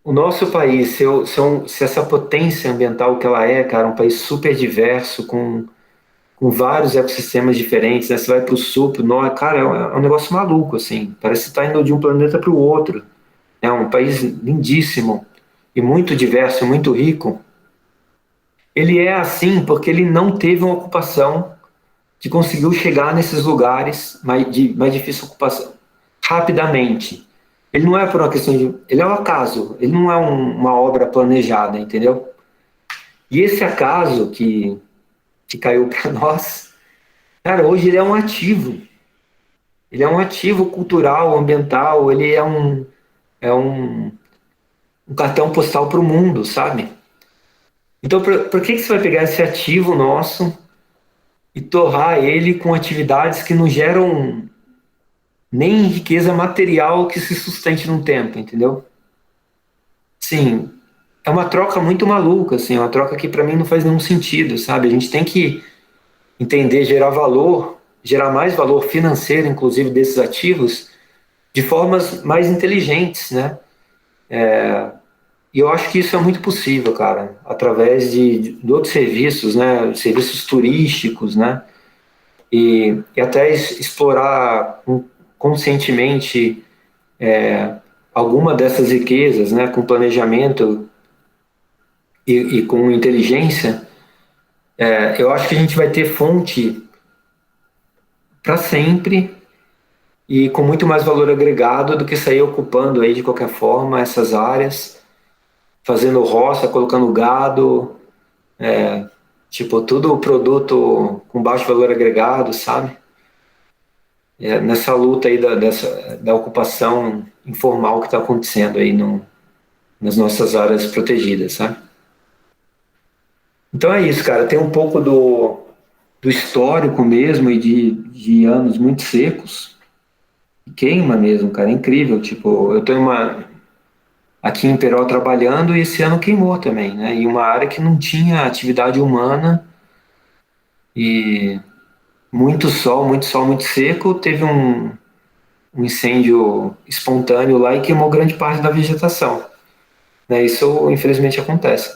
o nosso país, se essa potência ambiental que ela é, cara, um país super diverso, com vários ecossistemas diferentes, né? Você vai para o sul, para o norte, cara, é um negócio maluco, assim, parece que está indo de um planeta para o outro. É um país lindíssimo e muito diverso, muito rico. Ele é assim porque ele não teve uma ocupação que conseguiu chegar nesses lugares de mais difícil ocupação rapidamente. Ele não é por uma questão de. Ele é um acaso, ele não é uma obra planejada, entendeu? E esse acaso que caiu para nós, cara, hoje ele é um ativo. Ele é um ativo cultural, ambiental, ele é um cartão postal para o mundo, sabe? Então, por que você vai pegar esse ativo nosso e torrar ele com atividades que não geram nem riqueza material que se sustente no tempo, entendeu? Sim, é uma troca muito maluca, assim, é uma troca que para mim não faz nenhum sentido, sabe? A gente tem que entender, gerar valor, gerar mais valor financeiro, inclusive, desses ativos, de formas mais inteligentes, né? E eu acho que isso é muito possível, cara, através de outros serviços, né? Serviços turísticos, né? E até explorar conscientemente alguma dessas riquezas, né? Com planejamento e com inteligência, eu acho que a gente vai ter fonte para sempre e com muito mais valor agregado do que sair ocupando aí de qualquer forma essas áreas, fazendo roça, colocando gado, tipo, tudo produto com baixo valor agregado, sabe? Nessa luta aí da ocupação informal que está acontecendo aí nas nossas áreas protegidas, sabe? Então é isso, cara. Tem um pouco do histórico mesmo e de anos muito secos. Queima mesmo, cara. É incrível. Tipo, eu tô aqui em Peró trabalhando e esse ano queimou também, né? Em uma área que não tinha atividade humana e muito sol, muito seco, teve um incêndio espontâneo lá e queimou grande parte da vegetação, né? Isso, infelizmente, acontece.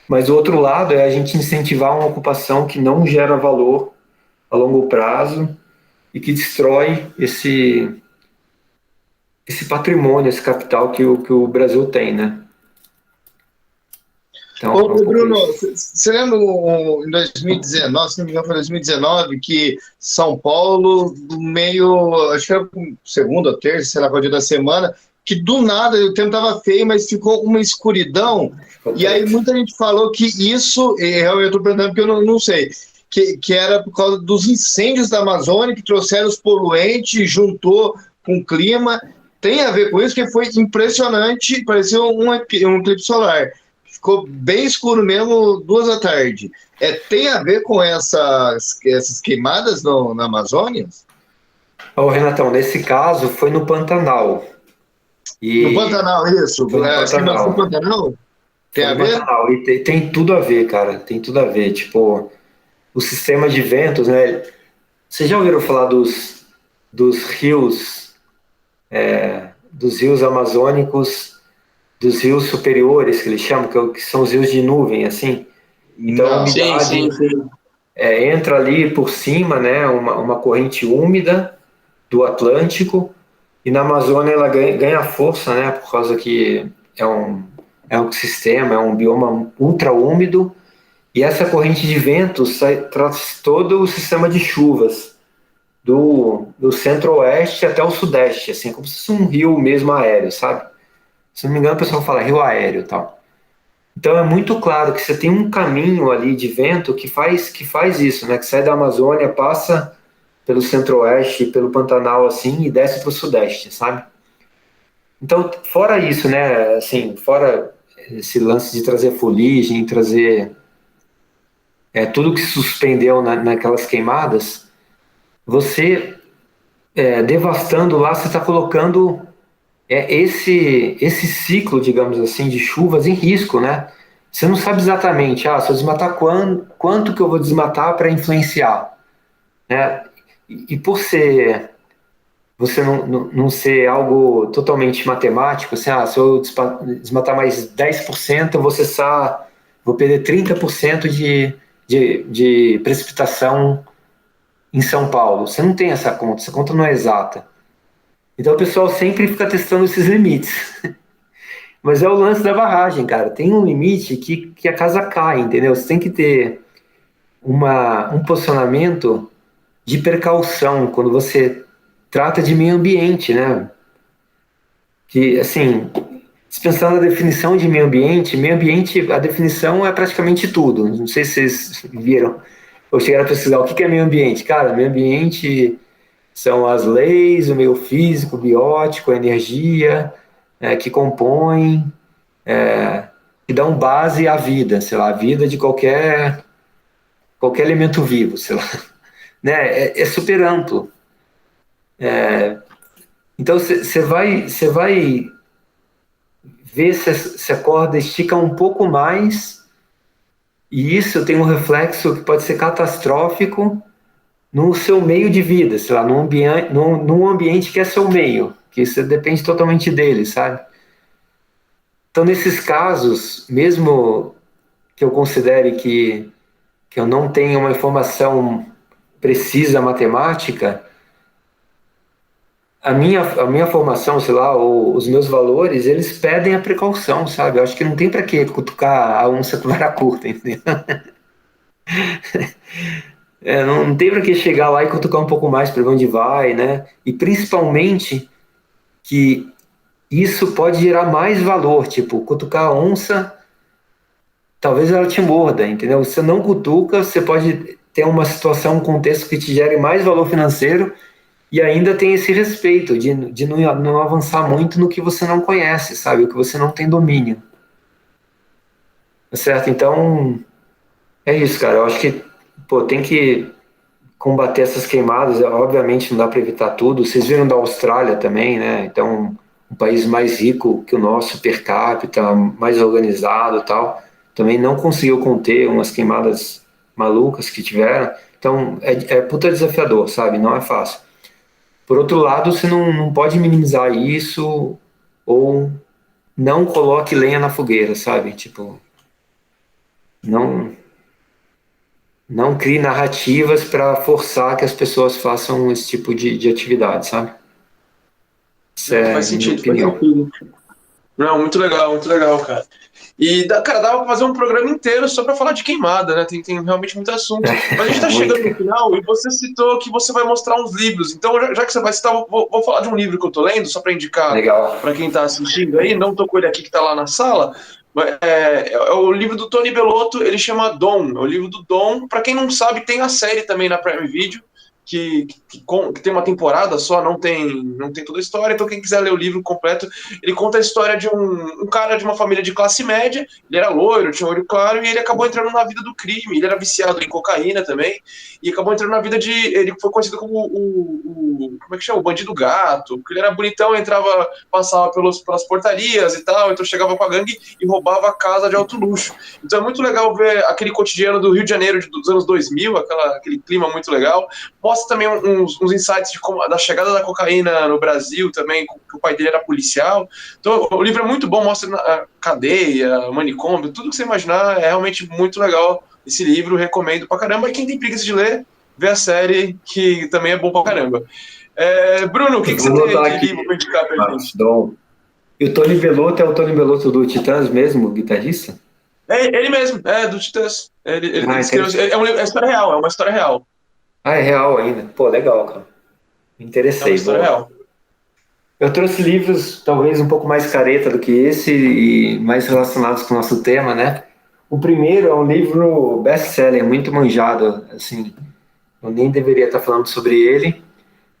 Mas o outro lado é a gente incentivar uma ocupação que não gera valor a longo prazo e que destrói esse patrimônio, esse capital que o Brasil tem, né? Então, é um Ô, pouco Bruno, isso. você lembra em 2019, se não me engano, foi 2019, que São Paulo, no meio, acho que era segunda ou terça, sei lá qual dia da semana, que do nada o tempo estava feio, mas ficou uma escuridão. E aí muita gente falou que isso, e realmente eu estou perguntando porque eu não sei, que era por causa dos incêndios da Amazônia que trouxeram os poluentes, juntou com o clima. Tem a ver com isso, que foi impressionante, parecia um eclipse solar. Ficou bem escuro mesmo, 2 da tarde. Tem a ver com essas queimadas na Amazônia? Ô, Renatão, nesse caso foi no Pantanal. No E Pantanal, isso? foi no As queimadas no Pantanal. Pantanal? Tem Foi a no ver? Pantanal. E tem tudo a ver, cara. Tem tudo a ver. Tipo, o sistema de ventos, né? Vocês já ouviram falar dos rios, dos rios amazônicos, dos rios superiores, que eles chamam, que são os rios de nuvem, assim? Então, a Não. Sim, umidade sim. entra ali por cima, né? Uma corrente úmida do Atlântico, e na Amazônia ela ganha força, né? Por causa que é um sistema, é um bioma ultra úmido, e essa corrente de vento traz todo o sistema de chuvas do centro-oeste até o sudeste, assim, como se fosse um rio mesmo aéreo, sabe? Se não me engano, o pessoal fala rio aéreo e tal. Então é muito claro que você tem um caminho ali de vento que faz isso, né? Que sai da Amazônia, passa pelo centro-oeste, pelo Pantanal, assim, e desce para o sudeste, sabe? Então, fora isso, né? Assim, fora esse lance de trazer fuligem, trazer tudo que se suspendeu naquelas queimadas, você devastando lá, você está colocando esse ciclo, digamos assim, de chuvas em risco, né? Você não sabe exatamente, se eu desmatar quanto que eu vou desmatar para influenciar, né? E por você não ser algo totalmente matemático, assim, se eu desmatar mais 10%, vou perder 30% de precipitação em São Paulo. Você não tem essa conta não é exata. Então o pessoal sempre fica testando esses limites. Mas é o lance da barragem, cara. Tem um limite que a casa cai, entendeu? Você tem que ter um posicionamento de precaução quando você trata de meio ambiente, né? Que, assim, se pensar na definição de meio ambiente, a definição é praticamente tudo. Não sei se vocês viram ou chegaram a pesquisar o que é meio ambiente. Cara, meio ambiente são as leis, o meio físico, biótico, a energia, que compõem, que dão base à vida, sei lá, a vida de qualquer elemento vivo, sei lá. Né? É super amplo. Então você vai ver se a corda estica um pouco mais, e isso tem um reflexo que pode ser catastrófico no seu meio de vida, sei lá, num ambiente que é seu meio, que você depende totalmente dele, sabe? Então, nesses casos, mesmo que eu considere que eu não tenha uma informação precisa matemática, a minha formação, sei lá, ou os meus valores, eles pedem a precaução, sabe? Eu acho que não tem para que cutucar a onça com vara curta, entendeu? Não tem para que chegar lá e cutucar um pouco mais para ver onde vai, né? E principalmente que isso pode gerar mais valor, tipo, cutucar a onça, talvez ela te morda, entendeu? Se você não cutuca, você pode ter uma situação, um contexto que te gere mais valor financeiro e ainda tem esse respeito de não avançar muito no que você não conhece, sabe? O que você não tem domínio. Tá certo? Então, é isso, cara. Eu acho que, pô, tem que combater essas queimadas. Obviamente não dá para evitar tudo. Vocês viram da Austrália também, né? Então, um país mais rico que o nosso per capita, mais organizado e tal, também não conseguiu conter umas queimadas malucas que tiveram. Então, é puta desafiador, sabe? Não é fácil. Por outro lado, você não pode minimizar isso ou não coloque lenha na fogueira, sabe? Tipo, não, não crie narrativas para forçar que as pessoas façam esse tipo de atividade, sabe? Isso Não, é a faz minha sentido, faz opinião. sentido. Não, muito legal, cara. E, cara, dava pra fazer um programa inteiro só pra falar de queimada, né? Tem realmente muito assunto. Mas a gente tá Muito. chegando no final e você citou que você vai mostrar uns livros. Então, já que você vai citar, vou falar de um livro que eu tô lendo, só pra indicar Legal. pra quem tá assistindo aí. Não tô com ele aqui que tá lá na sala. É o livro do Tony Bellotto, ele chama Dom. É o livro do Dom. Pra quem não sabe, tem a série também na Prime Video. Que tem uma temporada só, não tem toda a história. Então, quem quiser ler o livro completo, ele conta a história de um cara de uma família de classe média. Ele era loiro, tinha olho claro, e ele acabou entrando na vida do crime. Ele era viciado em cocaína também, e acabou entrando na vida de. Ele foi conhecido como como é que chama? O bandido gato, porque ele era bonitão, entrava, passava pelas portarias e tal, então chegava com a gangue e roubava a casa de alto luxo. Então é muito legal ver aquele cotidiano do Rio de Janeiro dos anos 2000, aquele clima muito legal. Mostra também uns insights da chegada da cocaína no Brasil também, que o pai dele era policial. Então, o livro é muito bom, mostra a cadeia, manicômio, tudo que você imaginar. É realmente muito legal esse livro, recomendo pra caramba. E quem tem preguiça de ler, vê a série, que também é bom pra caramba. Bruno, o que você Vou tem anotar de aqui, livro pra indicar pra Marcos, gente? Dom. E o Tony Bellotto é o Tony Bellotto do Titãs mesmo, o guitarrista? Ele mesmo, do Titãs. Ele Ah, escreveu. interessante. É história real, é uma história real. Ah, é real ainda. Pô, legal, cara. Me É uma interessei, história boa. real. Eu trouxe livros talvez um pouco mais careta do que esse e mais relacionados com o nosso tema, né? O primeiro é um livro best-seller, muito manjado, assim, eu nem deveria estar falando sobre ele,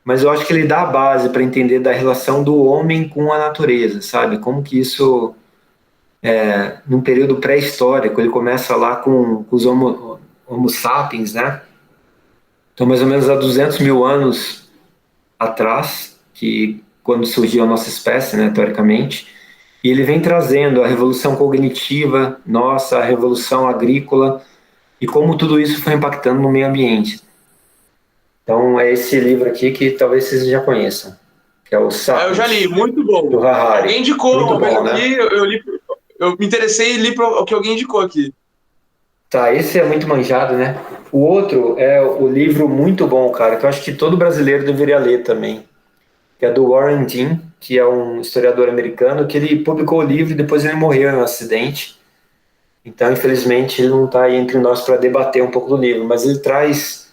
mas eu acho que ele dá a base para entender da relação do homem com a natureza, sabe? Como que isso, num período pré-histórico, ele começa lá com os homo sapiens, né? Então, mais ou menos há 200 mil anos atrás, que quando surgiu a nossa espécie, né, teoricamente, e ele vem trazendo a revolução cognitiva, nossa, a revolução agrícola, e como tudo isso foi impactando no meio ambiente. Então, é esse livro aqui que talvez vocês já conheçam, que é o Eu já li, Sapiens, muito bom. do Harari. Alguém indicou Muito uma vez bom, né? aqui, eu li, eu me interessei e li o que alguém indicou aqui. Tá, esse é muito manjado, né? O outro é o livro muito bom, cara, que eu acho que todo brasileiro deveria ler também, que é do Warren Dean, que é um historiador americano, que ele publicou o livro e depois ele morreu em um acidente. Então, infelizmente, ele não está aí entre nós para debater um pouco do livro, mas ele traz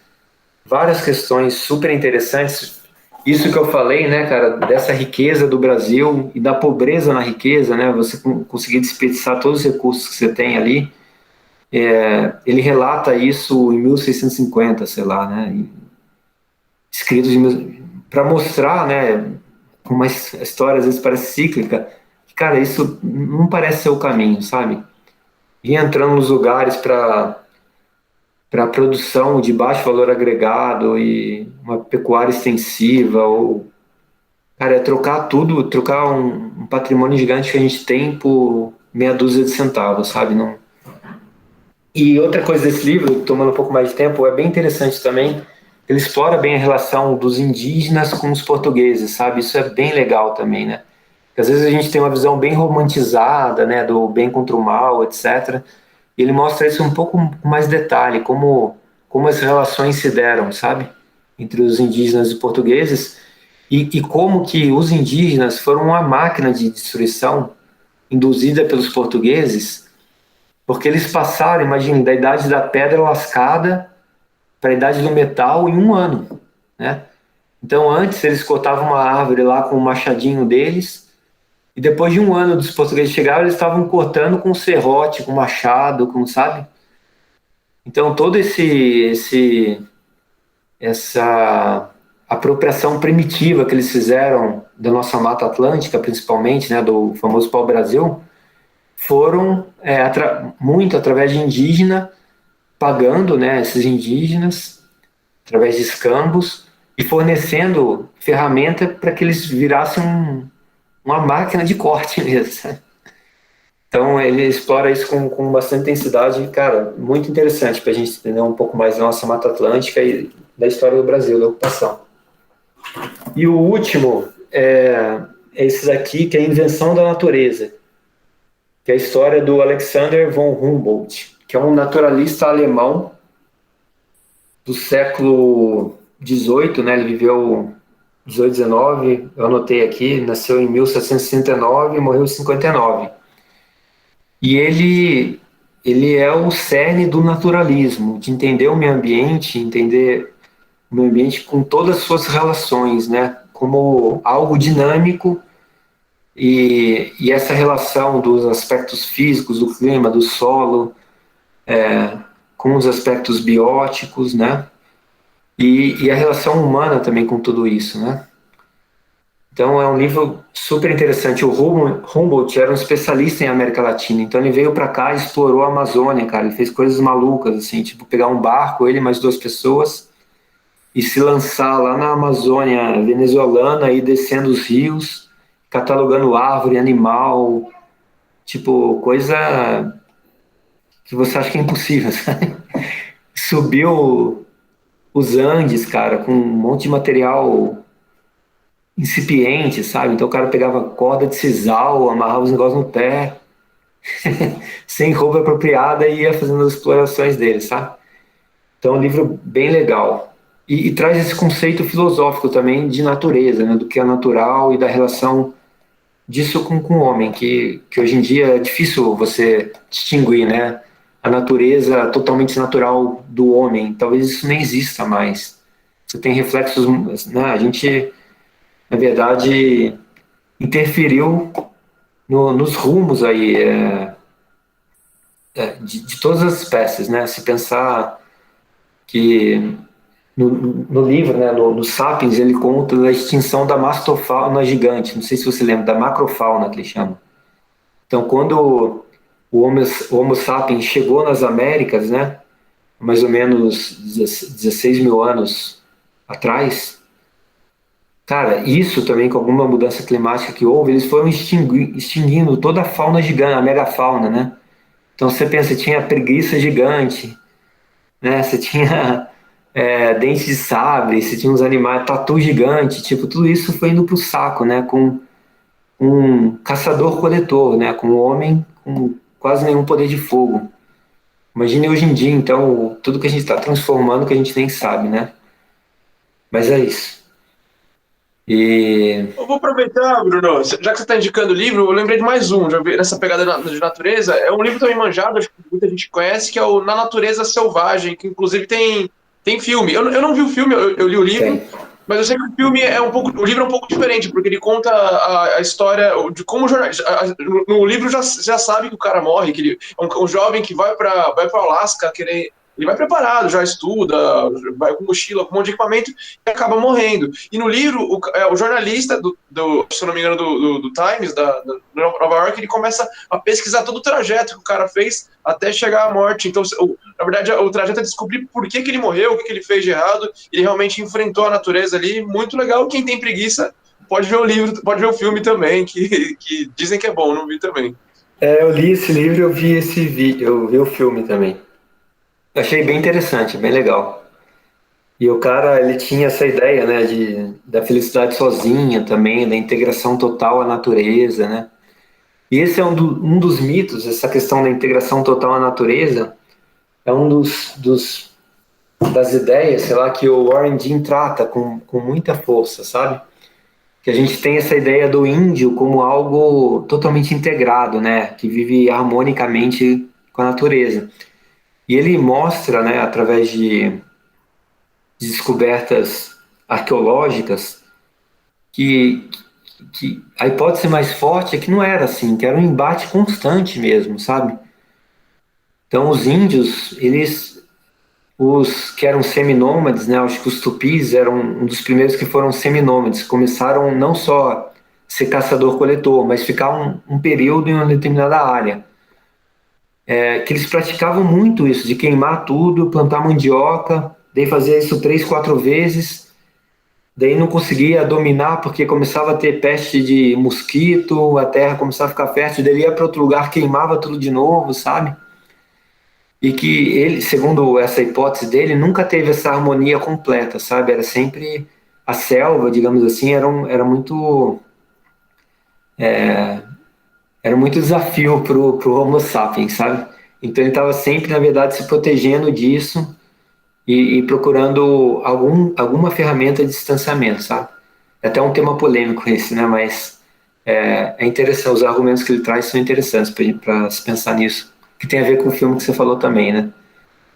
várias questões super interessantes. Isso que eu falei, né, cara, dessa riqueza do Brasil e da pobreza na riqueza, né, você conseguir desperdiçar todos os recursos que você tem ali. Ele relata isso em 1650, sei lá, né, escritos para mostrar, né, como a história às vezes parece cíclica, que, cara, isso não parece ser o caminho, sabe? Ir entrando nos lugares para produção de baixo valor agregado e uma pecuária extensiva, ou, cara, é trocar tudo, trocar um patrimônio gigante que a gente tem por meia dúzia de centavos, sabe? Não... E outra coisa desse livro, tomando um pouco mais de tempo, é bem interessante também, ele explora bem a relação dos indígenas com os portugueses, sabe? Isso é bem legal também, né? Porque às vezes a gente tem uma visão bem romantizada, né, do bem contra o mal, etc. E ele mostra isso um pouco com mais detalhe, como as relações se deram, sabe? Entre os indígenas e portugueses, e como que os indígenas foram uma máquina de destruição induzida pelos portugueses, porque eles passaram, imagine, da idade da pedra lascada para a idade do metal em um ano, né? Então, antes eles cortavam uma árvore lá com o machadinho deles, e depois de um ano dos portugueses chegarem, eles estavam cortando com serrote, com machado, com, sabe? Então, todo essa apropriação primitiva que eles fizeram da nossa Mata Atlântica, principalmente, né, do famoso pau-brasil, foram muito através de indígena, pagando, né, esses indígenas, através de escambos, e fornecendo ferramenta para que eles virassem uma máquina de corte mesmo. Então, ele explora isso com bastante intensidade, cara, muito interessante para a gente entender um pouco mais da nossa Mata Atlântica e da história do Brasil, da ocupação. E o último é esse daqui, que é a Invenção da Natureza, que é a história do Alexander von Humboldt, que é um naturalista alemão do século XVIII, né? Ele viveu 18, 19, eu anotei aqui, nasceu em 1769 e morreu em 59. E ele é o cerne do naturalismo, de entender o meio ambiente, entender o meio ambiente com todas as suas relações, né? Como algo dinâmico e essa relação dos aspectos físicos, do clima, do solo, com os aspectos bióticos, né? E a relação humana também com tudo isso, né? Então é um livro super interessante. O Humboldt era um especialista em América Latina, então ele veio para cá e explorou a Amazônia, cara. Ele fez coisas malucas, assim, tipo pegar um barco, ele e mais 2 pessoas, e se lançar lá na Amazônia venezuelana, e descendo os rios, catalogando árvore, animal, tipo, coisa que você acha que é impossível, sabe? Subiu os Andes, cara, com um monte de material incipiente, sabe? Então o cara pegava corda de sisal, amarrava os negócios no pé, sem roupa apropriada, e ia fazendo as explorações dele, sabe? Então é um livro bem legal. E traz esse conceito filosófico também de natureza, né? Do que é natural e da relação disso com o homem, que hoje em dia é difícil você distinguir, né? A natureza totalmente natural do homem. Talvez isso nem exista mais. Você tem reflexos, né? A gente, na verdade, interferiu nos rumos aí de todas as espécies, né? Se pensar que no livro, né, no Sapiens, ele conta da extinção da mastofauna gigante. Não sei se você lembra, da macrofauna que ele chama. Então, quando o Homo sapiens chegou nas Américas, né, mais ou menos 16 mil anos atrás, cara, isso também com alguma mudança climática que houve, eles foram extinguindo toda a fauna gigante, a megafauna, né? Então você pensa, tinha preguiça gigante, né? Você tinha dente de sabre, você tinha uns animais, tatu gigante, tipo, tudo isso foi indo pro saco, né? Com um caçador-coletor, né? Com um homem com quase nenhum poder de fogo. Imagine hoje em dia, então, tudo que a gente está transformando que a gente nem sabe, né? Mas é isso. Eu vou aproveitar, Bruno, já que você está indicando o livro, eu lembrei de mais um, já vi nessa pegada de natureza. É um livro também manjado, acho que muita gente conhece, que é o Na Natureza Selvagem, que inclusive tem filme. Eu não vi o filme, eu li o livro, mas eu sei que o filme o livro é um pouco diferente, porque ele conta a história de como o jornalista. No livro já sabe que o cara morre, que ele é um jovem que vai para Alasca querer. Ele vai preparado, já estuda, vai com mochila, com um monte de equipamento e acaba morrendo. E no livro, o jornalista, se eu não me engano, do Times, da Nova York, ele começa a pesquisar todo o trajeto que o cara fez até chegar à morte. Então, na verdade, o trajeto é descobrir por que ele morreu, o que ele fez de errado. Ele realmente enfrentou a natureza ali. Muito legal. Quem tem preguiça pode ver o livro, pode ver o filme também, que dizem que é bom, não vi também. Eu li esse livro, eu vi esse vídeo, eu vi o filme também. Eu achei bem interessante, bem legal. E o cara, ele tinha essa ideia, né, da felicidade sozinha também, da integração total à natureza, né? E esse é um dos mitos, essa questão da integração total à natureza, é um das ideias, sei lá, que o Warren Dean trata com muita força, sabe? Que a gente tem essa ideia do índio como algo totalmente integrado, né? Que vive harmonicamente com a natureza. E ele mostra, né, através de descobertas arqueológicas, que a hipótese mais forte é que não era assim, que era um embate constante mesmo, sabe? Então os índios, os que eram seminômades, né, acho que os tupis eram um dos primeiros que foram seminômades, começaram não só a ser caçador-coletor, mas ficar um período em uma determinada área. Que eles praticavam muito isso, de queimar tudo, plantar mandioca, daí fazer isso 3, 4 vezes, daí não conseguia dominar porque começava a ter peste de mosquito, a terra começava a ficar fértil, daí ele ia para outro lugar, queimava tudo de novo, sabe? E que ele, segundo essa hipótese dele, nunca teve essa harmonia completa, sabe? Era sempre a selva, digamos assim, era muito desafio pro Homo sapiens, sabe? Então ele estava sempre, na verdade, se protegendo disso e procurando alguma ferramenta de distanciamento, sabe? É até um tema polêmico esse, né? Mas é interessante, os argumentos que ele traz são interessantes para se pensar nisso, que tem a ver com o filme que você falou também, né?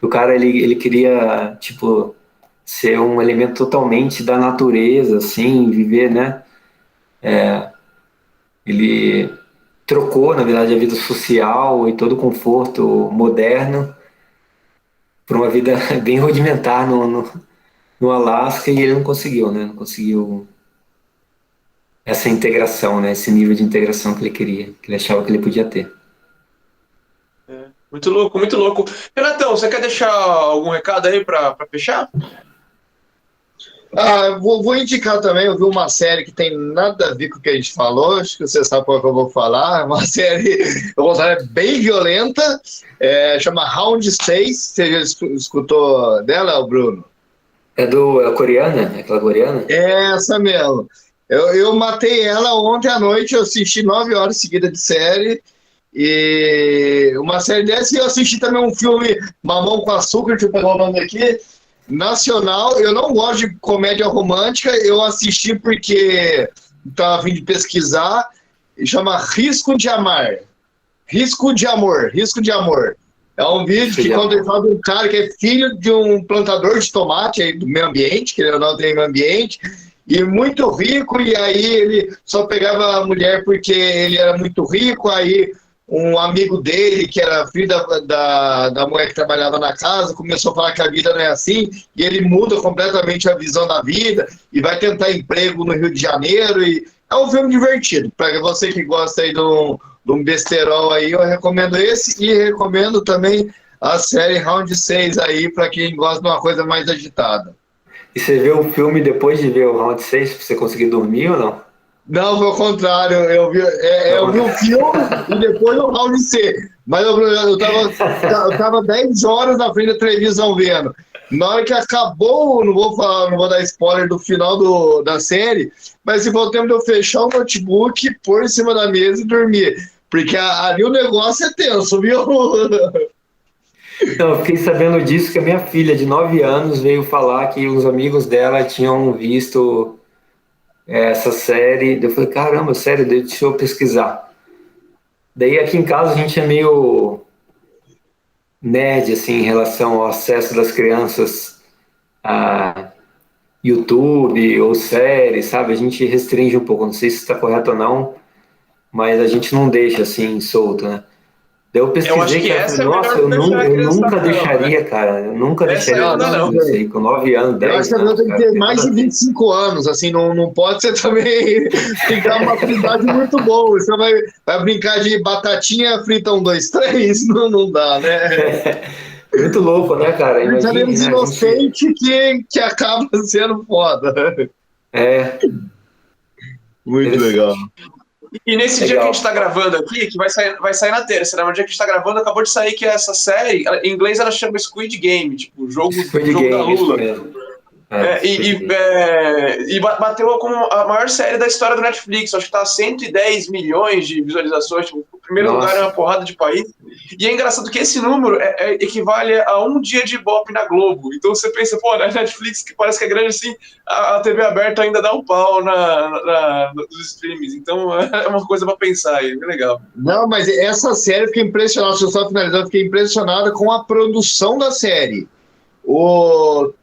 O cara, ele queria, tipo, ser um elemento totalmente da natureza, assim, viver, né? Ele trocou, na verdade, a vida social e todo o conforto moderno por uma vida bem rudimentar no Alasca e ele não conseguiu, né? Não conseguiu essa integração, né? Esse nível de integração que ele queria, que ele achava que ele podia ter. Muito louco, muito louco. Renatão, você quer deixar algum recado aí para fechar? Vou indicar também, eu vi uma série que tem nada a ver com o que a gente falou, acho que você sabe qual que eu vou falar, uma série, eu vou falar, é bem violenta, chama Round 6, você já escutou dela, Bruno? É coreana? É aquela coreana? É essa mesmo. Eu matei ela ontem à noite, eu assisti 9 horas seguidas de série, e uma série dessa, e eu assisti também um filme Mamão com Açúcar, deixa eu pegar o nome aqui, nacional. Eu não gosto de comédia romântica, eu assisti porque estava a fim de pesquisar, e chama Risco de Amar. Risco de Amor, Risco de Amor. É um vídeo que conta a história de um cara que é filho de um plantador de tomate aí do meio ambiente, que ele não tem meio ambiente, e muito rico, e aí ele só pegava a mulher porque ele era muito rico, aí um amigo dele, que era filho da mulher que trabalhava na casa, começou a falar que a vida não é assim, e ele muda completamente a visão da vida, e vai tentar emprego no Rio de Janeiro, e é um filme divertido. Para você que gosta aí de um besterol aí, eu recomendo esse, e recomendo também a série Round 6 aí, para quem gosta de uma coisa mais agitada. E você viu o filme depois de ver o Round 6 para você conseguir dormir ou não? Não, foi o contrário. Eu vi o filme e depois o Round C. Mas eu tava 10 horas na frente da televisão vendo. Na hora que acabou, não vou dar spoiler do final da série, mas se for o tempo de eu fechar o notebook, pôr em cima da mesa e dormir. Porque ali o negócio é tenso, viu? Então, eu fiquei sabendo disso que a minha filha de 9 anos veio falar que os amigos dela tinham visto essa série. Eu falei, caramba, sério, deixa eu pesquisar. Daí aqui em casa a gente é meio nerd, assim, em relação ao acesso das crianças a YouTube ou séries, sabe? A gente restringe um pouco, não sei se está correto ou não, mas a gente não deixa assim solto, né? Daí eu pesquisei, que essa falei, nossa, eu nunca deixaria, cara. Eu nunca deixaria isso aí, com 9 anos, 10 anos. Eu acho que ela tem que ter mais de 25 anos, assim, não pode ser também. Tem que dar uma atividade muito boa. Você vai brincar de batatinha frita 1, 2, 3? Não dá, né? Muito louco, né, cara? Imagina, né, inocente que acaba sendo foda. Muito legal. E nesse dia que a gente está gravando aqui, que vai sair na terça, né? No dia que a gente está gravando, acabou de sair que essa série, em inglês ela chama Squid Game, tipo, jogo da Lula. E bateu como a maior série da história do Netflix. Acho que tá 110 milhões de visualizações. Tipo, o primeiro lugar é uma porrada de país. E é engraçado que esse número equivale a um dia de Ibope na Globo. Então você pensa, pô, na Netflix, que parece que é grande assim, a TV aberta ainda dá um pau nos streams. Então é uma coisa para pensar aí, bem legal. Não, mas essa série, eu fiquei impressionado, só finalizando, fiquei impressionado com a produção da série.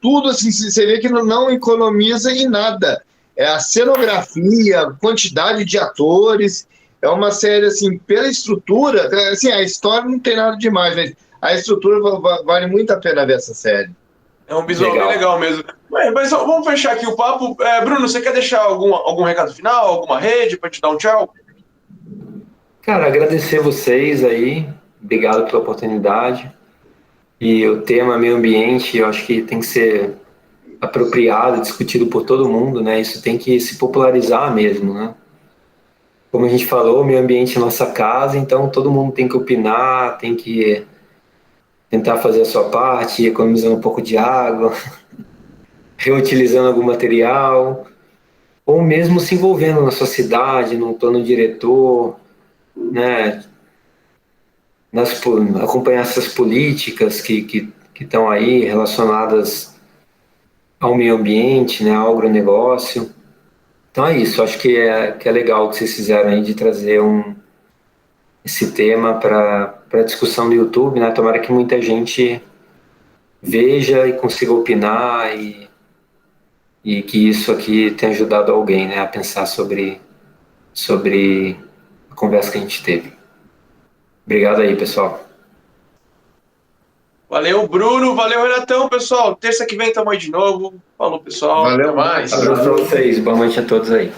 Tudo assim, você vê que não economiza em nada. É a cenografia, a quantidade de atores. É uma série, assim, pela estrutura, assim, a história não tem nada demais, mas a estrutura vale muito a pena ver essa série. É um visual bem legal mesmo. Mas vamos fechar aqui o papo. Bruno, você quer deixar algum recado final, alguma rede para te dar um tchau? Cara, agradecer vocês aí. Obrigado pela oportunidade. E o tema meio ambiente, eu acho que tem que ser apropriado, discutido por todo mundo, né? Isso tem que se popularizar mesmo, né? Como a gente falou, o meio ambiente é nossa casa, então todo mundo tem que opinar, tem que tentar fazer a sua parte, economizando um pouco de água, reutilizando algum material, ou mesmo se envolvendo na sua cidade, num plano diretor, né? Acompanhar essas políticas que estão aí relacionadas ao meio ambiente, né, ao agronegócio. Então é isso, acho que é legal o que vocês fizeram aí de trazer esse tema para discussão no YouTube, né? Tomara que muita gente veja e consiga opinar e que isso aqui tenha ajudado alguém, né, a pensar sobre a conversa que a gente teve. Obrigado aí, pessoal. Valeu, Bruno. Valeu, Renatão, pessoal. Terça que vem estamos aí de novo. Falou, pessoal. Valeu, Até mais. Abraço para vocês. Boa noite a todos aí.